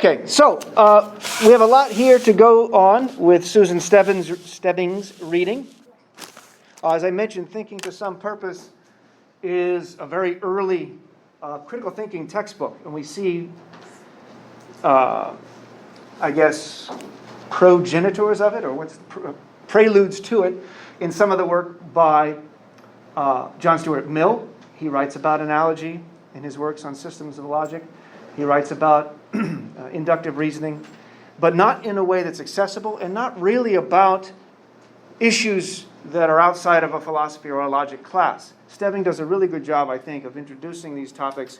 Okay, so we have a lot here to go on with Susan Stebbings' reading. As I mentioned, Thinking to Some Purpose is a very early critical thinking textbook, and we see, I guess, progenitors of it, or preludes to it, in some of the work by John Stuart Mill. He writes about analogy in his works on systems of logic. He writes about inductive reasoning, but not in a way that's accessible and not really about issues that are outside of a philosophy or a logic class. Stebbing does a really good job, I think, of introducing these topics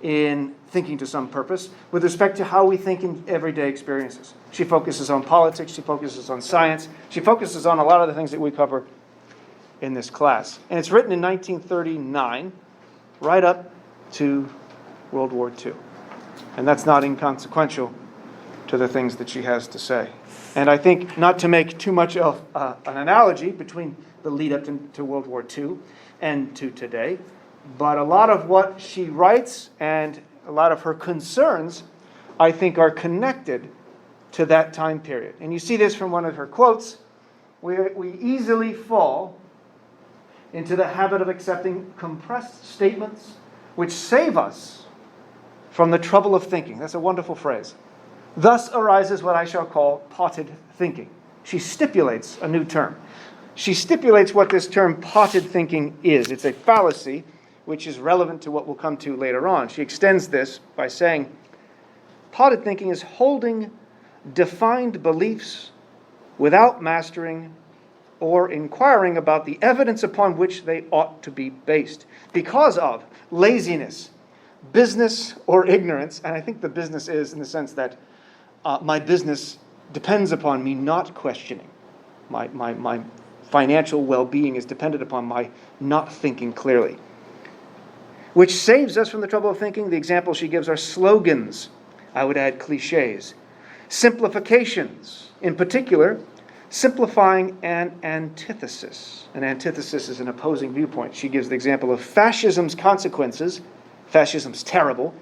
in Thinking to Some Purpose with respect to how we think in everyday experiences. She focuses on politics, she focuses on science, she focuses on a lot of the things that we cover in this class. And it's written in 1939, right up to World War II. And that's not inconsequential to the things that she has to say. And I think, not to make too much of an analogy between the lead up to World War II and to today, but a lot of what she writes and a lot of her concerns, I think, are connected to that time period. And you see this from one of her quotes. We easily fall into the habit of accepting compressed statements which save us from the trouble of thinking. That's a wonderful phrase. Thus arises what I shall call potted thinking. She stipulates a new term. She stipulates what this term potted thinking is. It's a fallacy which is relevant to what we'll come to later on. She extends this by saying, potted thinking is holding defined beliefs without mastering or inquiring about the evidence upon which they ought to be based because of laziness, business, or ignorance. And I think the business is in the sense that my business depends upon me not questioning. My financial well-being is dependent upon my not thinking clearly. Which saves us from the trouble of thinking. The examples she gives are slogans. I would add cliches. Simplifications. In particular, simplifying an antithesis. An antithesis is an opposing viewpoint. She gives the example of fascism's consequences. Fascism's terrible,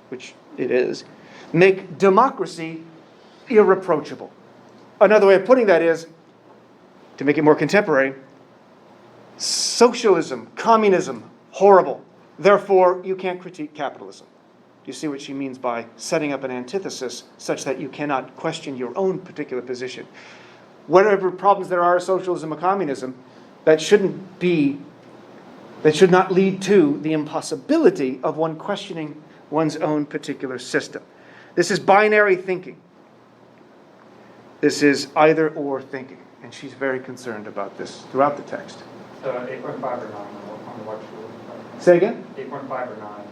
which it is. Make democracy irreproachable. Another way of putting that is, to make it more contemporary, socialism, communism, horrible. Therefore, you can't critique capitalism. Do you see what she means by setting up an antithesis such that you cannot question your own particular position? Whatever problems there are with socialism or communism, that should not lead to the impossibility of one questioning one's own particular system. This is binary thinking. This is either-or thinking. And she's very concerned about this throughout the text. 8.5 or 9 on the whiteboard. Say again? 8.5 or 9 on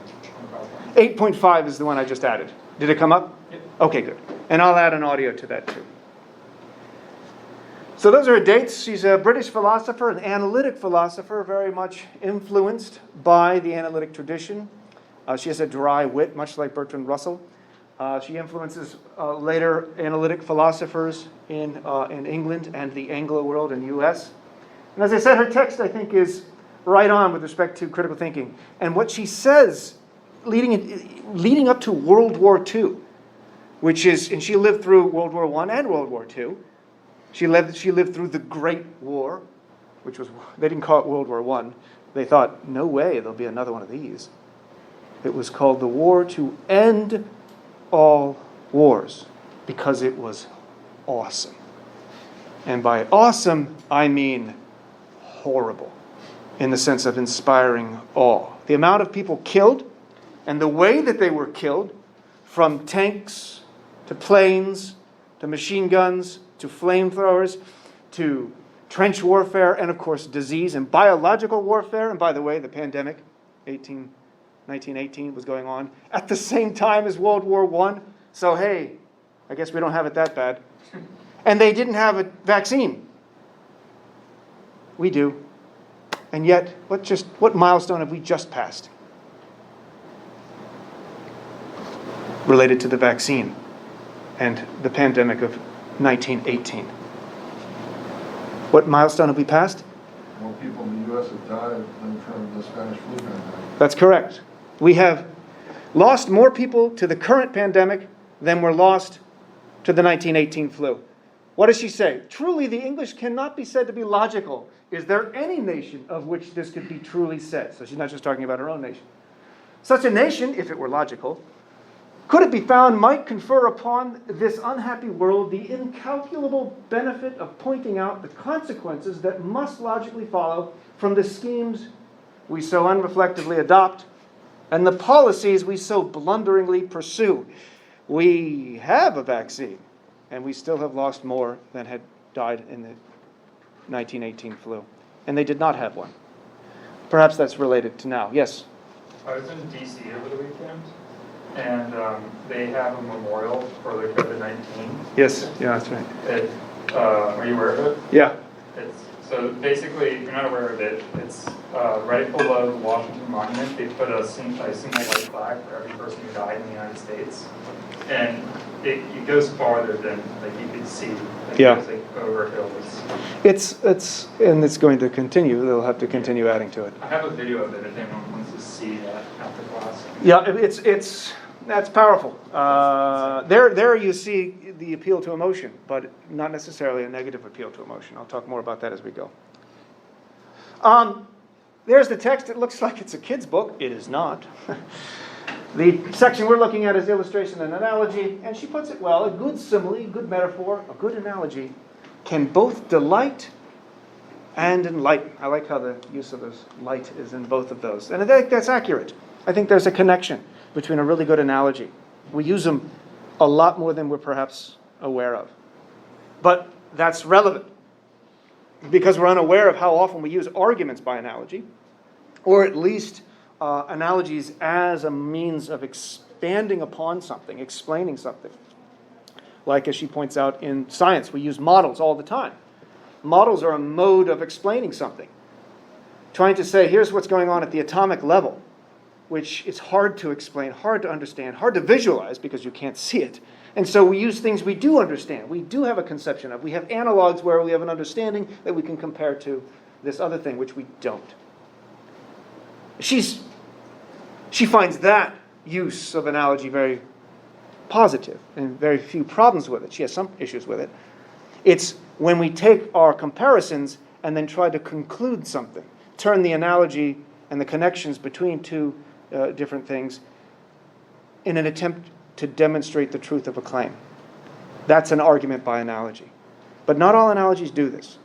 the PowerPoint. 8.5 is the one I just added. Did it come up? Yep. Okay, good. And I'll add an audio to that too. So those are her dates. She's a British philosopher, an analytic philosopher, very much influenced by the analytic tradition. She has a dry wit, much like Bertrand Russell. She influences later analytic philosophers in England and the Anglo world and U.S. And as I said, her text, I think, is right on with respect to critical thinking. And what she says, leading up to World War II, which is, and she lived through World War I and World War II. She lived through the Great War, which was, they didn't call it World War I. They thought, no way, there'll be another one of these. It was called the War to End All Wars, because it was awesome. And by awesome, I mean horrible, in the sense of inspiring awe. The amount of people killed, and the way that they were killed, from tanks to planes to machine guns to flamethrowers, to trench warfare, and of course disease and biological warfare. And by the way, the pandemic, 1918, was going on at the same time as World War I. So hey, I guess we don't have it that bad. And they didn't have a vaccine. We do. And yet, what milestone have we just passed related to the vaccine and the pandemic of 1918. What milestone have we passed? More people in the U.S. have died than from the Spanish flu pandemic. That's correct. We have lost more people to the current pandemic then we're lost to the 1918 flu. What does she say? Truly, the English cannot be said to be logical. Is there any nation of which this could be truly said? So she's not just talking about her own nation. Such a nation, if it were logical, could it be found, might confer upon this unhappy world the incalculable benefit of pointing out the consequences that must logically follow from the schemes we so unreflectively adopt and the policies we so blunderingly pursue. We have a vaccine, and we still have lost more than had died in the 1918 flu. And they did not have one. Perhaps that's related to now. Yes? I was in D.C. over the weekend, and they have a memorial for the COVID-19. Yes, yeah, that's right. Are you aware of it? Yeah. So basically, if you're not aware of it, it's right below the Washington Monument. They put a single white flag for every person who died in the United States. And it goes farther than you could see. Yeah. It goes over hills. It's going to continue. They'll have to continue adding to it. I have a video of it if anyone wants to see that after class. Yeah, that's powerful. There you see the appeal to emotion, but not necessarily a negative appeal to emotion. I'll talk more about that as we go. There's the text. It looks like it's a kid's book. It is not. The section we're looking at is illustration and analogy, and she puts it well. A good simile, a good metaphor, a good analogy can both delight and enlighten. I like how the use of this light is in both of those. And I think that's accurate. I think there's a connection between a really good analogy. We use them a lot more than we're perhaps aware of. But that's relevant because we're unaware of how often we use arguments by analogy, or at least analogies as a means of expanding upon something, explaining something. Like, as she points out, in science, we use models all the time. Models are a mode of explaining something. Trying to say, here's what's going on at the atomic level, which is hard to explain, hard to understand, hard to visualize because you can't see it. And so we use things we do understand, we do have a conception of. We have analogs where we have an understanding that we can compare to this other thing, which we don't. She finds that use of analogy very positive and very few problems with it. She has some issues with it. It's when we take our comparisons and then try to conclude something, turn the analogy and the connections between two different things in an attempt to demonstrate the truth of a claim. That's an argument by analogy. But not all analogies do this.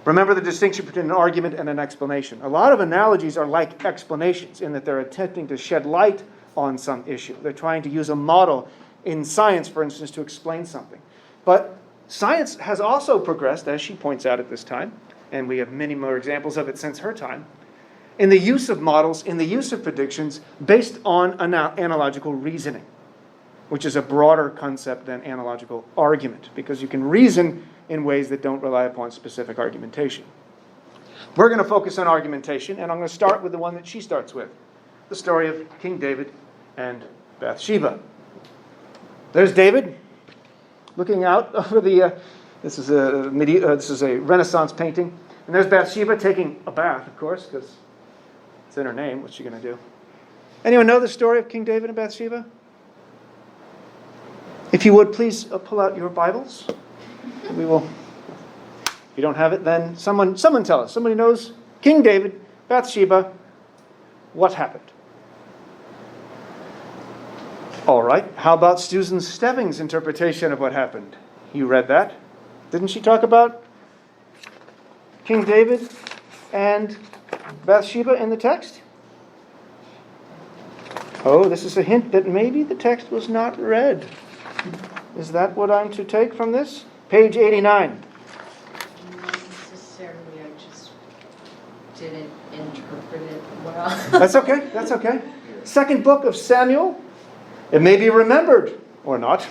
Remember the distinction between an argument and an explanation. A lot of analogies are like explanations in that they're attempting to shed light on some issue. They're trying to use a model in science, for instance, to explain something. But science has also progressed, as she points out at this time, and we have many more examples of it since her time, in the use of models, in the use of predictions based on analogical reasoning, which is a broader concept than analogical argument, because you can reason in ways that don't rely upon specific argumentation. We're going to focus on argumentation, and I'm going to start with the one that she starts with, the story of King David and Bathsheba. There's David looking out over the. This is a Renaissance painting, and there's Bathsheba taking a bath, of course, because it's in her name. What's she going to do? Anyone know the story of King David and Bathsheba? If you would, please pull out your Bibles. We will. If you don't have it, then someone tell us. Somebody knows King David, Bathsheba. What happened? All right. How about Susan Stebbings' interpretation of what happened? You read that. Didn't she talk about King David and Bathsheba in the text? Oh, this is a hint that maybe the text was not read. Is that what I'm to take from this? Page 89. Not necessarily, I just didn't interpret it well. That's okay, that's okay. Second book of Samuel. It may be remembered, or not,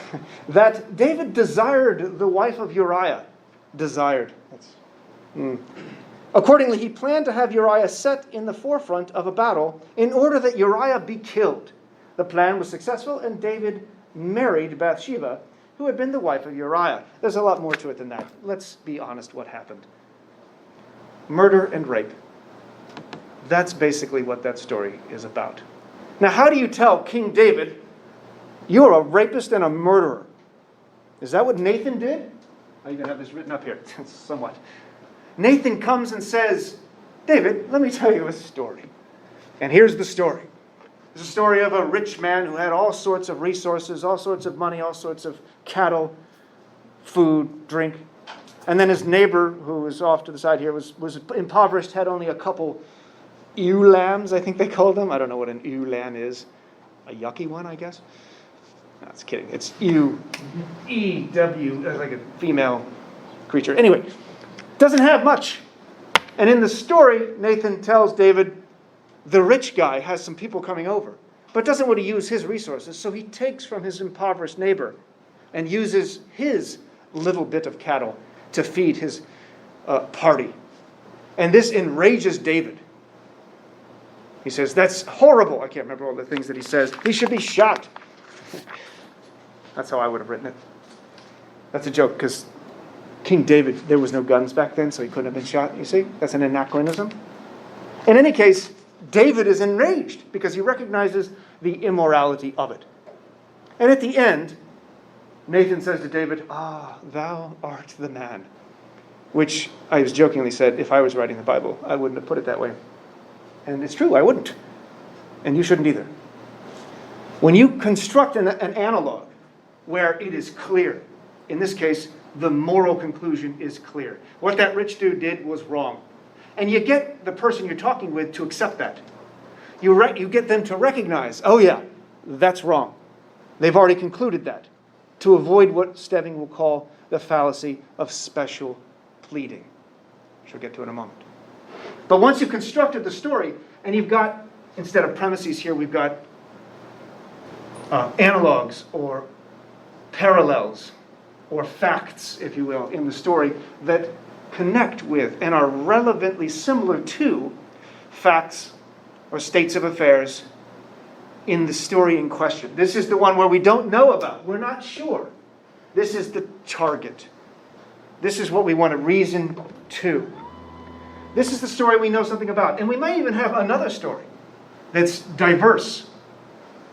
that David desired the wife of Uriah. Desired. Accordingly, he planned to have Uriah set in the forefront of a battle in order that Uriah be killed. The plan was successful, and David married Bathsheba, who had been the wife of Uriah. There's a lot more to it than that. Let's be honest what happened. Murder and rape. That's basically what that story is about. Now, how do you tell King David You're a rapist and a murderer. Is that what Nathan did? I'm going to have this written up here, somewhat. Nathan comes and says, David, let me tell you a story. And here's the story. It's a story of a rich man who had all sorts of resources, all sorts of money, all sorts of cattle, food, drink. And then his neighbor, who was off to the side here, was impoverished, had only a couple ewe lambs, I think they called them. I don't know what an ewe lamb is. A yucky one, I guess? No, it's kidding. It's ewe. E-W, like a female creature. Anyway, doesn't have much. And in the story, Nathan tells David, the rich guy has some people coming over, but doesn't want to use his resources, so he takes from his impoverished neighbor and uses his little bit of cattle to feed his party. And this enrages David. He says, that's horrible. I can't remember all the things that he says. He should be shot. That's how I would have written it. That's a joke, because King David, there was no guns back then, so he couldn't have been shot, you see? That's an anachronism. In any case, David is enraged because he recognizes the immorality of it. And at the end, Nathan says to David, thou art the man. Which I was jokingly said, if I was writing the Bible, I wouldn't have put it that way. And it's true, I wouldn't. And you shouldn't either. When you construct an analog where it is clear, in this case, the moral conclusion is clear. What that rich dude did was wrong. And you get the person you're talking with to accept that. You get them to recognize, oh yeah, that's wrong. They've already concluded that. To avoid what Stebbing will call the fallacy of special pleading, which we'll get to in a moment. But once you've constructed the story, and you've got, instead of premises here, we've got analogs or parallels or facts, if you will, in the story that connect with and are relevantly similar to facts or states of affairs in the story in question. This is the one where we don't know about. We're not sure. This is the target. This is what we want to reason to. This is the story we know something about. And we might even have another story that's diverse,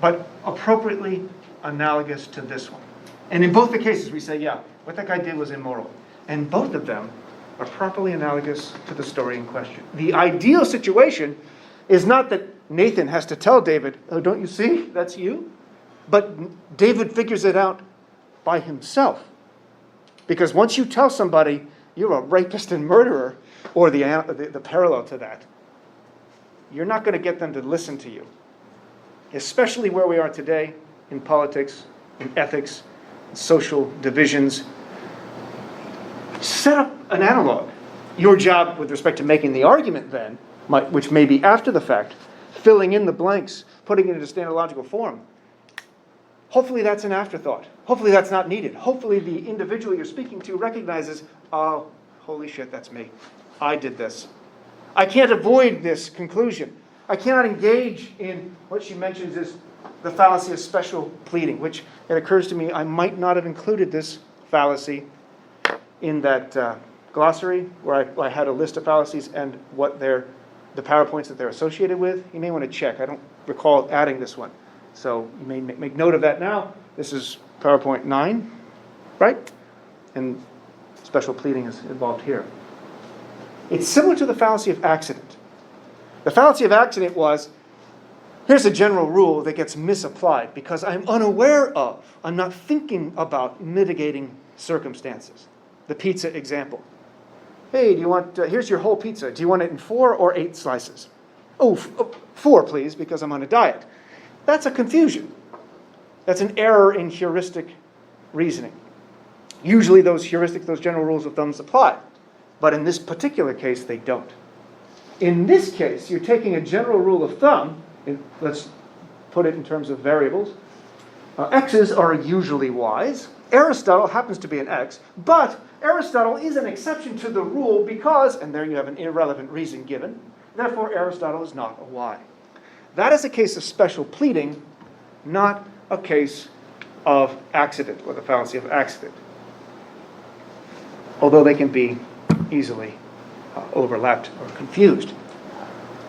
but appropriately analogous to this one. And in both the cases, we say, yeah, what that guy did was immoral. And both of them are properly analogous to the story in question. The ideal situation is not that Nathan has to tell David, oh, don't you see? That's you. But David figures it out by himself. Because once you tell somebody you're a rapist and murderer, or the parallel to that, you're not going to get them to listen to you. Especially where we are today in politics, in ethics, in social divisions. Set up an analog. Your job with respect to making the argument then, which may be after the fact, filling in the blanks, putting it into standard logical form. Hopefully that's an afterthought. Hopefully that's not needed. Hopefully the individual you're speaking to recognizes, oh, holy shit, that's me. I did this. I can't avoid this conclusion. I cannot engage in what she mentions is the fallacy of special pleading, which it occurs to me I might not have included this fallacy in that glossary where I had a list of fallacies and what the PowerPoints that they're associated with. You may want to check. I don't recall adding this one. So you may make note of that now. This is PowerPoint 9, right? And special pleading is involved here. It's similar to the fallacy of accident. The fallacy of accident was, here's a general rule that gets misapplied because I'm unaware of, I'm not thinking about mitigating circumstances. The pizza example. Hey, do you want, here's your whole pizza. Do you want it in 4 or 8 slices? Oh, 4 please, because I'm on a diet. That's a confusion. That's an error in heuristic reasoning. Usually those heuristics, those general rules of thumbs apply. But in this particular case, they don't. In this case, you're taking a general rule of thumb, let's put it in terms of variables. X's are usually Y's. Aristotle happens to be an X, but Aristotle is an exception to the rule because, and there you have an irrelevant reason given, therefore Aristotle is not a Y. That is a case of special pleading, not a case of accident, or the fallacy of accident. Although they can be easily overlapped or confused.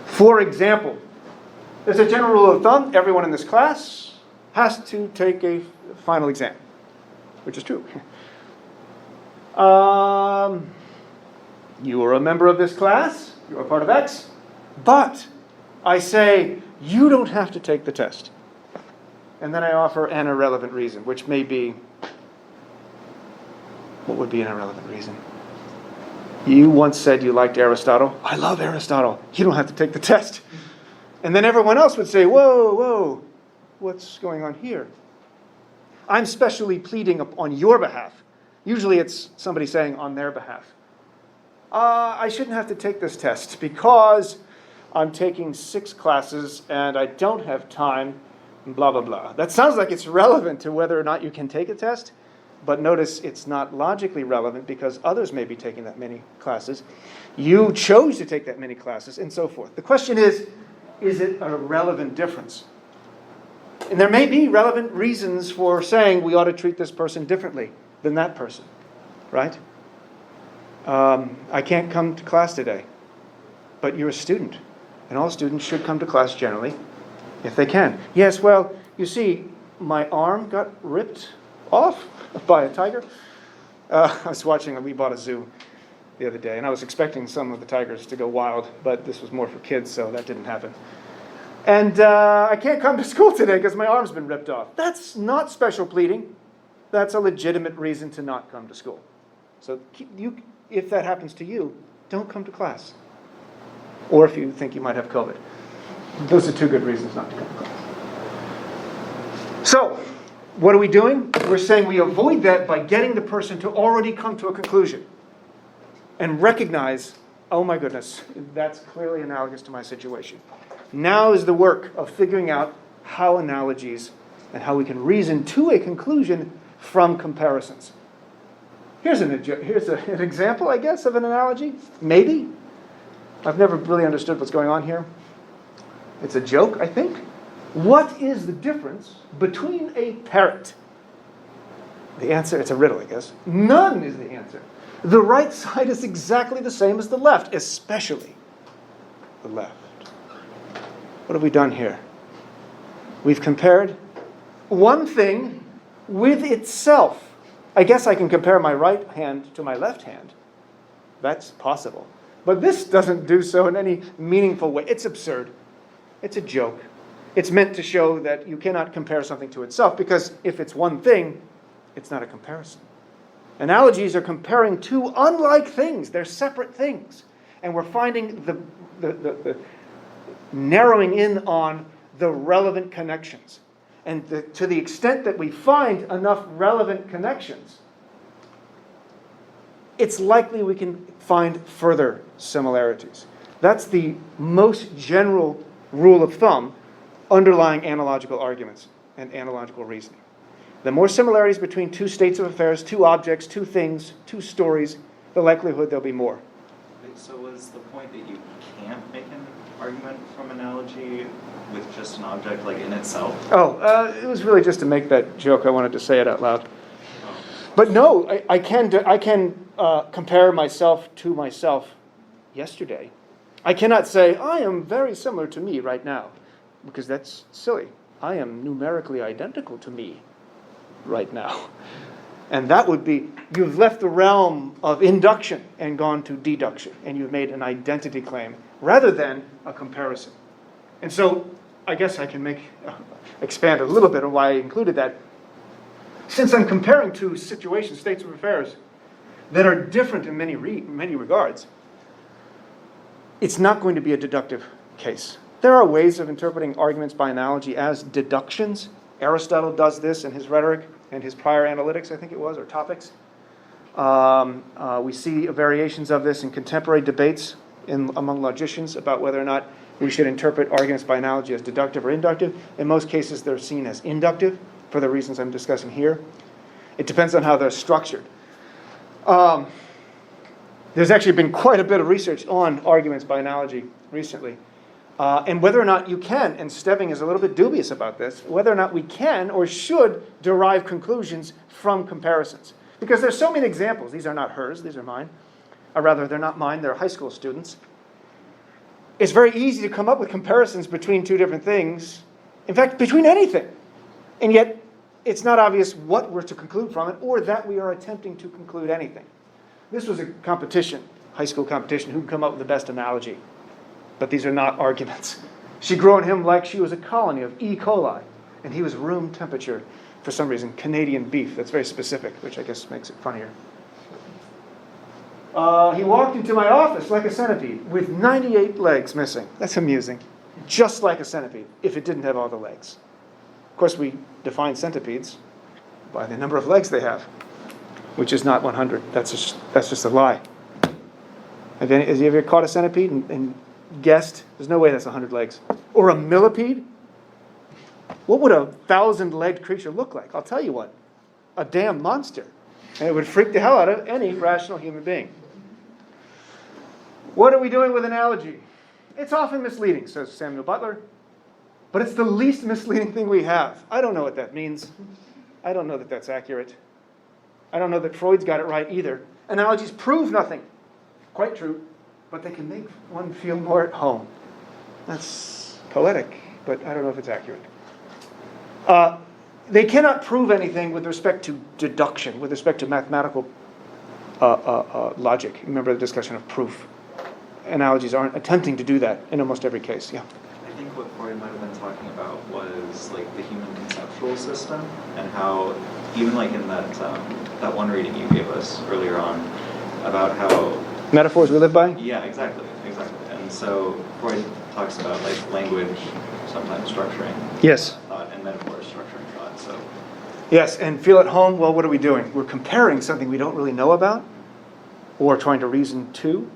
For example, there's a general rule of thumb. Everyone in this class has to take a final exam, which is true. You are a member of this class, you are part of X, but I say, you don't have to take the test. And then I offer an irrelevant reason, which may be, what would be an irrelevant reason? You once said you liked Aristotle. I love Aristotle. You don't have to take the test. And then everyone else would say, whoa, what's going on here? I'm specially pleading on your behalf. Usually it's somebody saying on their behalf. I shouldn't have to take this test because I'm taking 6 classes and I don't have time, blah, blah, blah. That sounds like it's relevant to whether or not you can take a test, but notice it's not logically relevant because others may be taking that many classes. You chose to take that many classes and so forth. The question is it a relevant difference? And there may be relevant reasons for saying we ought to treat this person differently than that person, right? I can't come to class today, but you're a student, and all students should come to class generally, if they can. Yes, well, you see, my arm got ripped off by a tiger. I was watching, we bought a zoo the other day, and I was expecting some of the tigers to go wild, but this was more for kids, so that didn't happen. And I can't come to school today because my arm's been ripped off. That's not special pleading. That's a legitimate reason to not come to school. So if that happens to you, don't come to class. Or if you think you might have COVID. Those are 2 good reasons not to come to class. So, what are we doing? We're saying we avoid that by getting the person to already come to a conclusion and recognize, oh my goodness, that's clearly analogous to my situation. Now is the work of figuring out how analogies and how we can reason to a conclusion from comparisons. Here's an example, I guess, of an analogy. Maybe. I've never really understood what's going on here. It's a joke, I think. What is the difference between a parrot? The answer, it's a riddle, I guess. None is the answer. The right side is exactly the same as the left, especially the left. What have we done here? We've compared one thing with itself. I guess I can compare my right hand to my left hand. That's possible. But this doesn't do so in any meaningful way. It's absurd. It's a joke. It's meant to show that you cannot compare something to itself, because if it's one thing, it's not a comparison. Analogies are comparing 2 unlike things. They're separate things. And we're finding the narrowing in on the relevant connections. And to the extent that we find enough relevant connections, it's likely we can find further similarities. That's the most general rule of thumb underlying analogical arguments and analogical reasoning. The more similarities between 2 states of affairs, 2 objects, 2 things, 2 stories, the likelihood there'll be more. So was the point that you can't make an argument from analogy with just an object, like in itself? It was really just to make that joke. I wanted to say it out loud. But no, I can compare myself to myself yesterday. I cannot say, I am very similar to me right now, because that's silly. I am numerically identical to me right now. And that would be, you've left the realm of induction and gone to deduction, and you've made an identity claim rather than a comparison. And so I guess I can expand a little bit on why I included that. Since I'm comparing 2 situations, states of affairs, that are different in many regards, it's not going to be a deductive case. There are ways of interpreting arguments by analogy as deductions. Aristotle does this in his rhetoric and his prior analytics, I think it was, or topics. We see variations of this in contemporary debates among logicians about whether or not we should interpret arguments by analogy as deductive or inductive. In most cases, they're seen as inductive for the reasons I'm discussing here. It depends on how they're structured. There's actually been quite a bit of research on arguments by analogy recently. And whether or not you can, and Stebbing is a little bit dubious about this, whether or not we can or should derive conclusions from comparisons. Because there's so many examples. These are not hers, these are mine. Or rather, they're not mine, they're high school students. It's very easy to come up with comparisons between 2 different things. In fact, between anything. And yet, it's not obvious what we're to conclude from it or that we are attempting to conclude anything. This was a competition, high school competition, who can come up with the best analogy. But these are not arguments. She grew on him like she was a colony of E. coli, and he was room temperature, for some reason, Canadian beef. That's very specific, which I guess makes it funnier. He walked into my office like a centipede with 98 legs missing. That's amusing. Just like a centipede, if it didn't have all the legs. Of course, we define centipedes by the number of legs they have, which is not 100. That's just a lie. Has you ever caught a centipede and guessed? There's no way that's 100 legs. Or a millipede? What would a 1,000-legged creature look like? I'll tell you what. A damn monster. And it would freak the hell out of any rational human being. What are we doing with analogy? It's often misleading, says Samuel Butler. But it's the least misleading thing we have. I don't know what that means. I don't know that that's accurate. I don't know that Freud's got it right either. Analogies prove nothing. Quite true. But they can make one feel more at home. That's poetic, but I don't know if it's accurate. They cannot prove anything with respect to deduction, with respect to mathematical logic. Remember the discussion of proof. Analogies aren't attempting to do that in almost every case. Yeah. I think what Freud might have been talking about was like the human conceptual system and how even like in that one reading you gave us earlier on about how Metaphors we live by? yeah, exactly. And so Freud talks about like language sometimes structuring Yes. thought and metaphors structuring thought. So Yes, and feel at home, well, what are we doing? We're comparing something we don't really know about or trying to reason to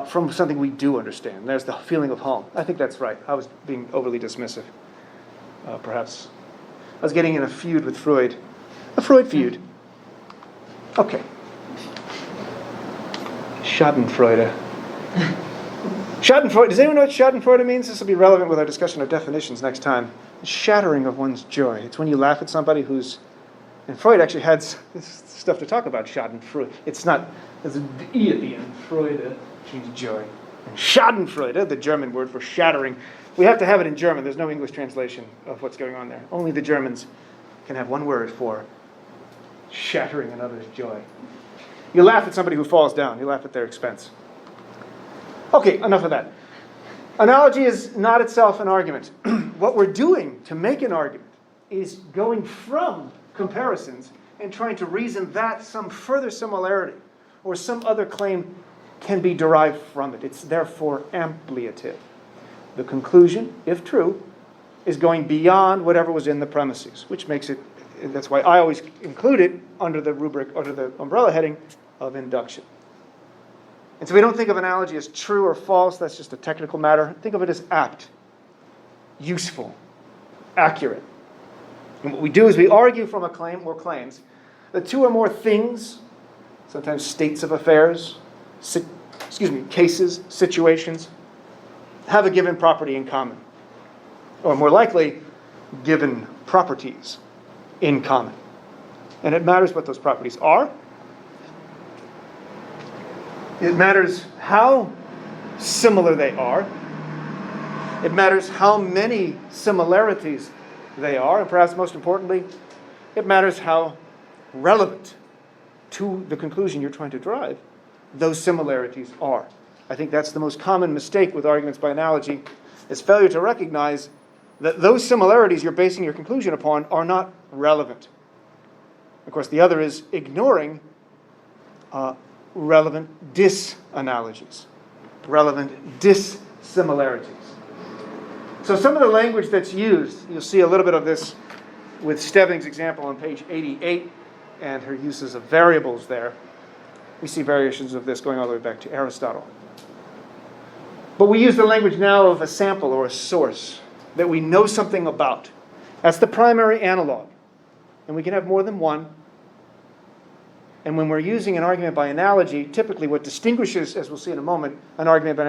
from something we do understand. There's the feeling of home. I think that's right. I was being overly dismissive, perhaps. I was getting in a feud with Freud. A Freud feud. Okay. Schadenfreude. Schadenfreude. Does anyone know what Schadenfreude means? This will be relevant with our discussion of definitions next time. Shattering of one's joy. It's when you laugh at somebody who's... And Freud actually had stuff to talk about Schadenfreude. It's not... There's an E at the end. Freude means joy. And Schadenfreude, the German word for shattering. We have to have it in German. There's no English translation of what's going on there. Only the Germans can have one word for shattering another's joy. You laugh at somebody who falls down. You laugh at their expense. Okay, enough of that. Analogy is not itself an argument. What we're doing to make an argument is going from comparisons and trying to reason that some further similarity or some other claim can be derived from it. It's therefore ampliative. The conclusion, if true, is going beyond whatever was in the premises, which makes it, that's why I always include it under the rubric, under the umbrella heading of induction. And so we don't think of analogy as true or false, that's just a technical matter. Think of it as apt, useful, accurate. And what we do is we argue from a claim or claims that two or more things, sometimes states of affairs, cases, situations, have a given property in common. Or more likely, given properties in common. And it matters what those properties are. It matters how similar they are. It matters how many similarities they are. And perhaps most importantly, it matters how relevant to the conclusion you're trying to drive those similarities are. I think that's the most common mistake with arguments by analogy, is failure to recognize that those similarities you're basing your conclusion upon are not relevant. Of course, the other is ignoring relevant disanalogies, relevant dissimilarities. So some of the language that's used, you'll see a little bit of this with Stebbing's example on page 88 and her uses of variables there. We see variations of this going all the way back to Aristotle. But we use the language now of a sample or a source that we know something about. That's the primary analog. And we can have more than one. And when we're using an argument by analogy, typically what distinguishes, as we'll see in a moment, an argument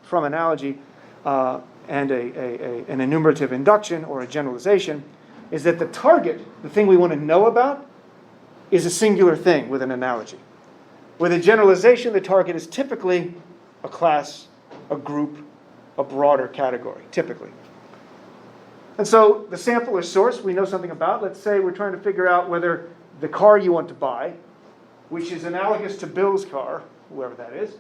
from analogy and an enumerative induction or a generalization is that the target, the thing we want to know about, is a singular thing with an analogy. With a generalization, the target is typically a class, a group, a broader category, typically. And so the sample or source we know something about. Let's say we're trying to figure out whether the car you want to buy, which is analogous to Bill's car, whoever that is,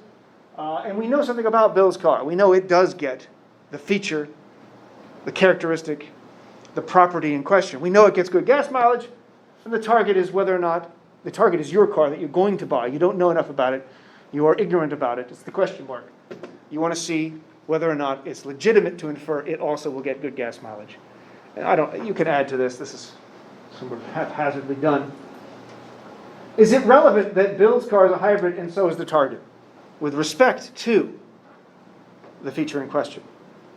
and we know something about Bill's car. We know it does get the feature, the characteristic, the property in question. We know it gets good gas mileage, and the target is whether or not, the target is your car that you're going to buy. You don't know enough about it. You are ignorant about it. It's the question mark. You want to see whether or not it's legitimate to infer it also will get good gas mileage. And you can add to this. This is sort of haphazardly done. Is it relevant that Bill's car is a hybrid and so is the target with respect to the feature in question,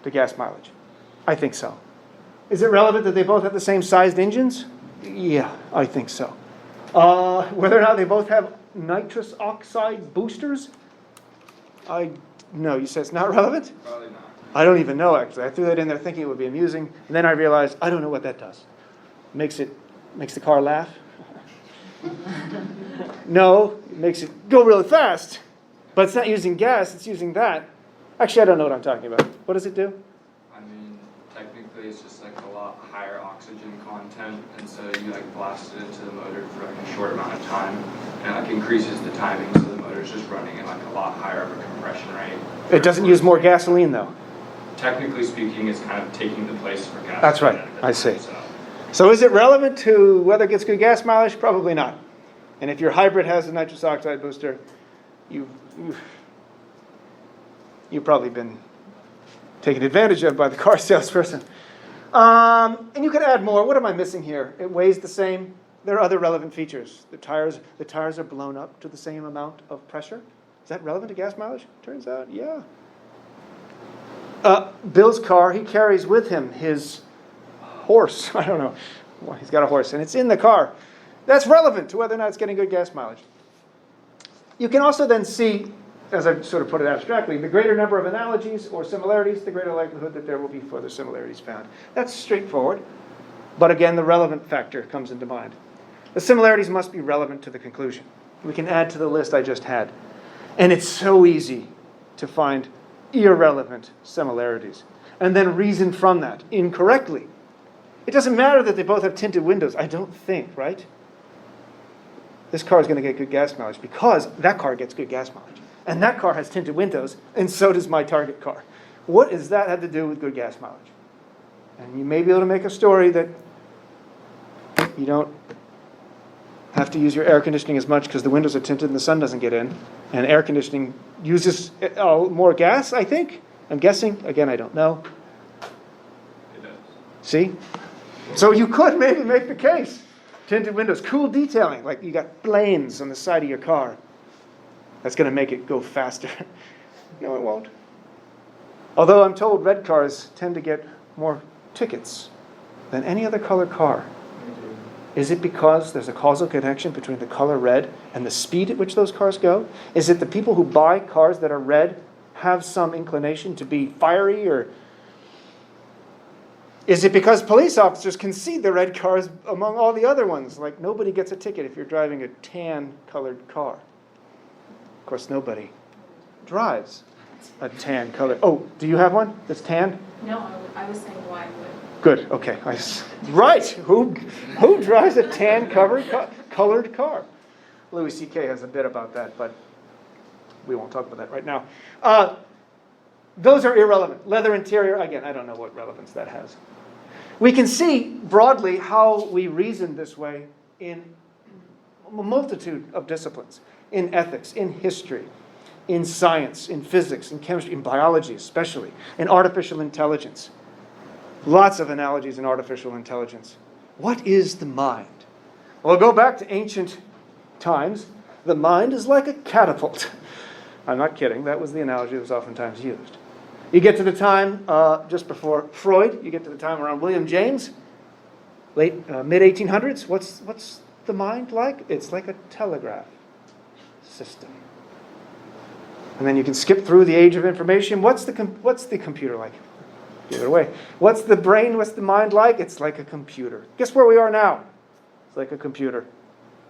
the gas mileage? I think so. Is it relevant that they both have the same sized engines? Yeah, I think so. Whether or not they both have nitrous oxide boosters? No, you said it's not relevant? Probably not. I don't even know, actually. I threw that in there thinking it would be amusing, and then I realized I don't know what that does. Makes the car laugh? No, it makes it go really fast. But it's not using gas, it's using that. Actually, I don't know what I'm talking about. What does it do? I mean, technically it's just like a lot higher oxygen content, and so you like blast it into the motor for like a short amount of time, and it like increases the timing, so the motor's just running at like a lot higher of a compression rate. It doesn't use more gasoline, though. Technically speaking, it's kind of taking the place for gas. That's right, I see. So is it relevant to whether it gets good gas mileage? Probably not. And if your hybrid has a nitrous oxide booster, you've probably been taken advantage of by the car salesperson. And you could add more. What am I missing here? It weighs the same. There are other relevant features. The tires are blown up to the same amount of pressure. Is that relevant to gas mileage? Turns out, yeah. Bill's car, he carries with him his horse. I don't know. Well, he's got a horse, and it's in the car. That's relevant to whether or not it's getting good gas mileage. You can also then see, as I sort of put it abstractly, the greater number of analogies or similarities, the greater likelihood that there will be further similarities found. That's straightforward. But again, the relevant factor comes into mind. The similarities must be relevant to the conclusion. We can add to the list I just had. And it's so easy to find irrelevant similarities and then reason from that incorrectly. It doesn't matter that they both have tinted windows, I don't think, right? This car is going to get good gas mileage because that car gets good gas mileage. And that car has tinted windows, and so does my target car. What does that have to do with good gas mileage? And you may be able to make a story that you don't have to use your air conditioning as much because the windows are tinted and the sun doesn't get in. And air conditioning uses more gas, I think. I'm guessing. Again, I don't know. It does. See? So you could maybe make the case. Tinted windows, cool detailing, like you got flames on the side of your car. That's going to make it go faster. No, it won't. Although I'm told red cars tend to get more tickets than any other color car. Is it because there's a causal connection between the color red and the speed at which those cars go? Is it the people who buy cars that are red have some inclination to be fiery? Or is it because police officers can see the red cars among all the other ones? Like nobody gets a ticket if you're driving a tan-colored car. Of course, nobody drives a tan-colored... Oh, do you have one that's tan? No, I was saying why would. Good, okay. Right, who drives a tan-colored car? Louis C.K. has a bit about that, but we won't talk about that right now. Those are irrelevant. Leather interior, again, I don't know what relevance that has. We can see broadly how we reason this way in a multitude of disciplines. In ethics, in history, in science, in physics, in chemistry, in biology especially, in artificial intelligence. Lots of analogies in artificial intelligence. What is the mind? Well, go back to ancient times. The mind is like a catapult. I'm not kidding. That was the analogy that was oftentimes used. You get to the time just before Freud. You get to the time around William James, mid-1800s. What's the mind like? It's like a telegraph system. And then you can skip through the age of information. What's the computer like? Give it away. What's the brain? What's the mind like? It's like a computer. Guess where we are now? It's like a computer.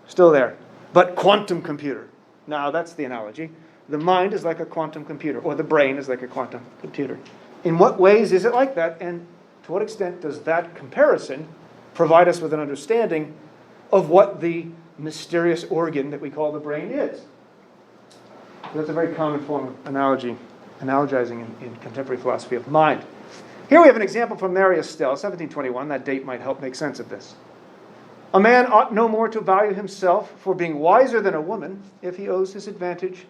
Still there. But quantum computer. Now that's the analogy. The mind is like a quantum computer, or the brain is like a quantum computer. In what ways is it like that? And To what extent does that comparison provide us with an understanding of what the mysterious organ that we call the brain is? That's a very common form of analogizing in contemporary philosophy of mind. Here we have an example from Marius Stell, 1721. That date might help make sense of this. A man ought no more to value himself for being wiser than a woman if he owes his advantage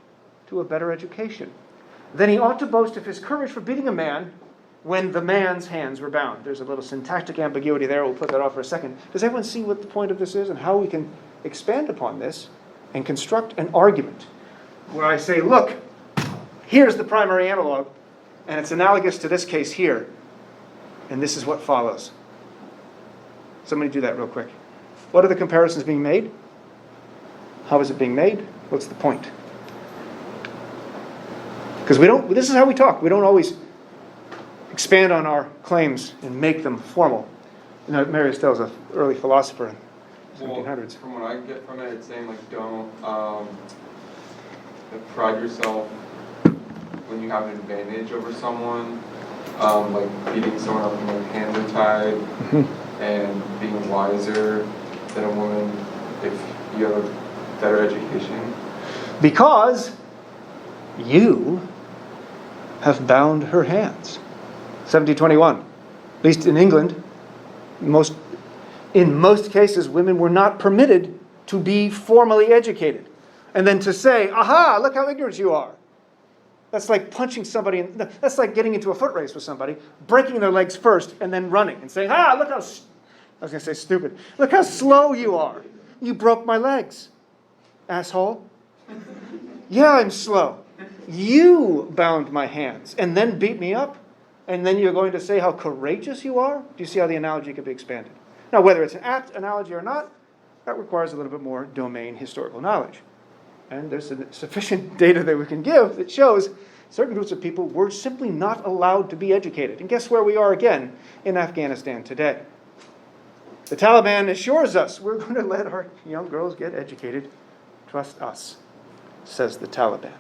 to a better education. Then he ought to boast of his courage for beating a man when the man's hands were bound. There's a little syntactic ambiguity there. We'll put that off for a second. Does everyone see what the point of this is and how we can expand upon this and construct an argument where I say, look, here's the primary analog, and it's analogous to this case here, and this is what follows. Somebody do that real quick. What are the comparisons being made? How is it being made? What's the point? Because this is how we talk. We don't always expand on our claims and make them formal. You know, Marius Stell was an early philosopher in the 1700s. From what I get from it, it's saying like don't pride yourself when you have an advantage over someone, like beating someone up when their hands are tied, and being wiser than a woman if you have a better education. Because you have bound her hands. 1721. At least in England, in most cases, women were not permitted to be formally educated. And then to say, aha, look how ignorant you are. That's like punching somebody, that's like getting into a foot race with somebody, breaking their legs first, and then running and saying, look how, I was going to say stupid, look how slow you are. You broke my legs, asshole. Yeah, I'm slow. You bound my hands and then beat me up, and then you're going to say how courageous you are? Do you see how the analogy could be expanded? Now, whether it's an apt analogy or not, that requires a little bit more domain historical knowledge. And there's sufficient data that we can give that shows certain groups of people were simply not allowed to be educated. And guess where we are again in Afghanistan today? The Taliban assures us we're going to let our young girls get educated. Trust us, says the Taliban.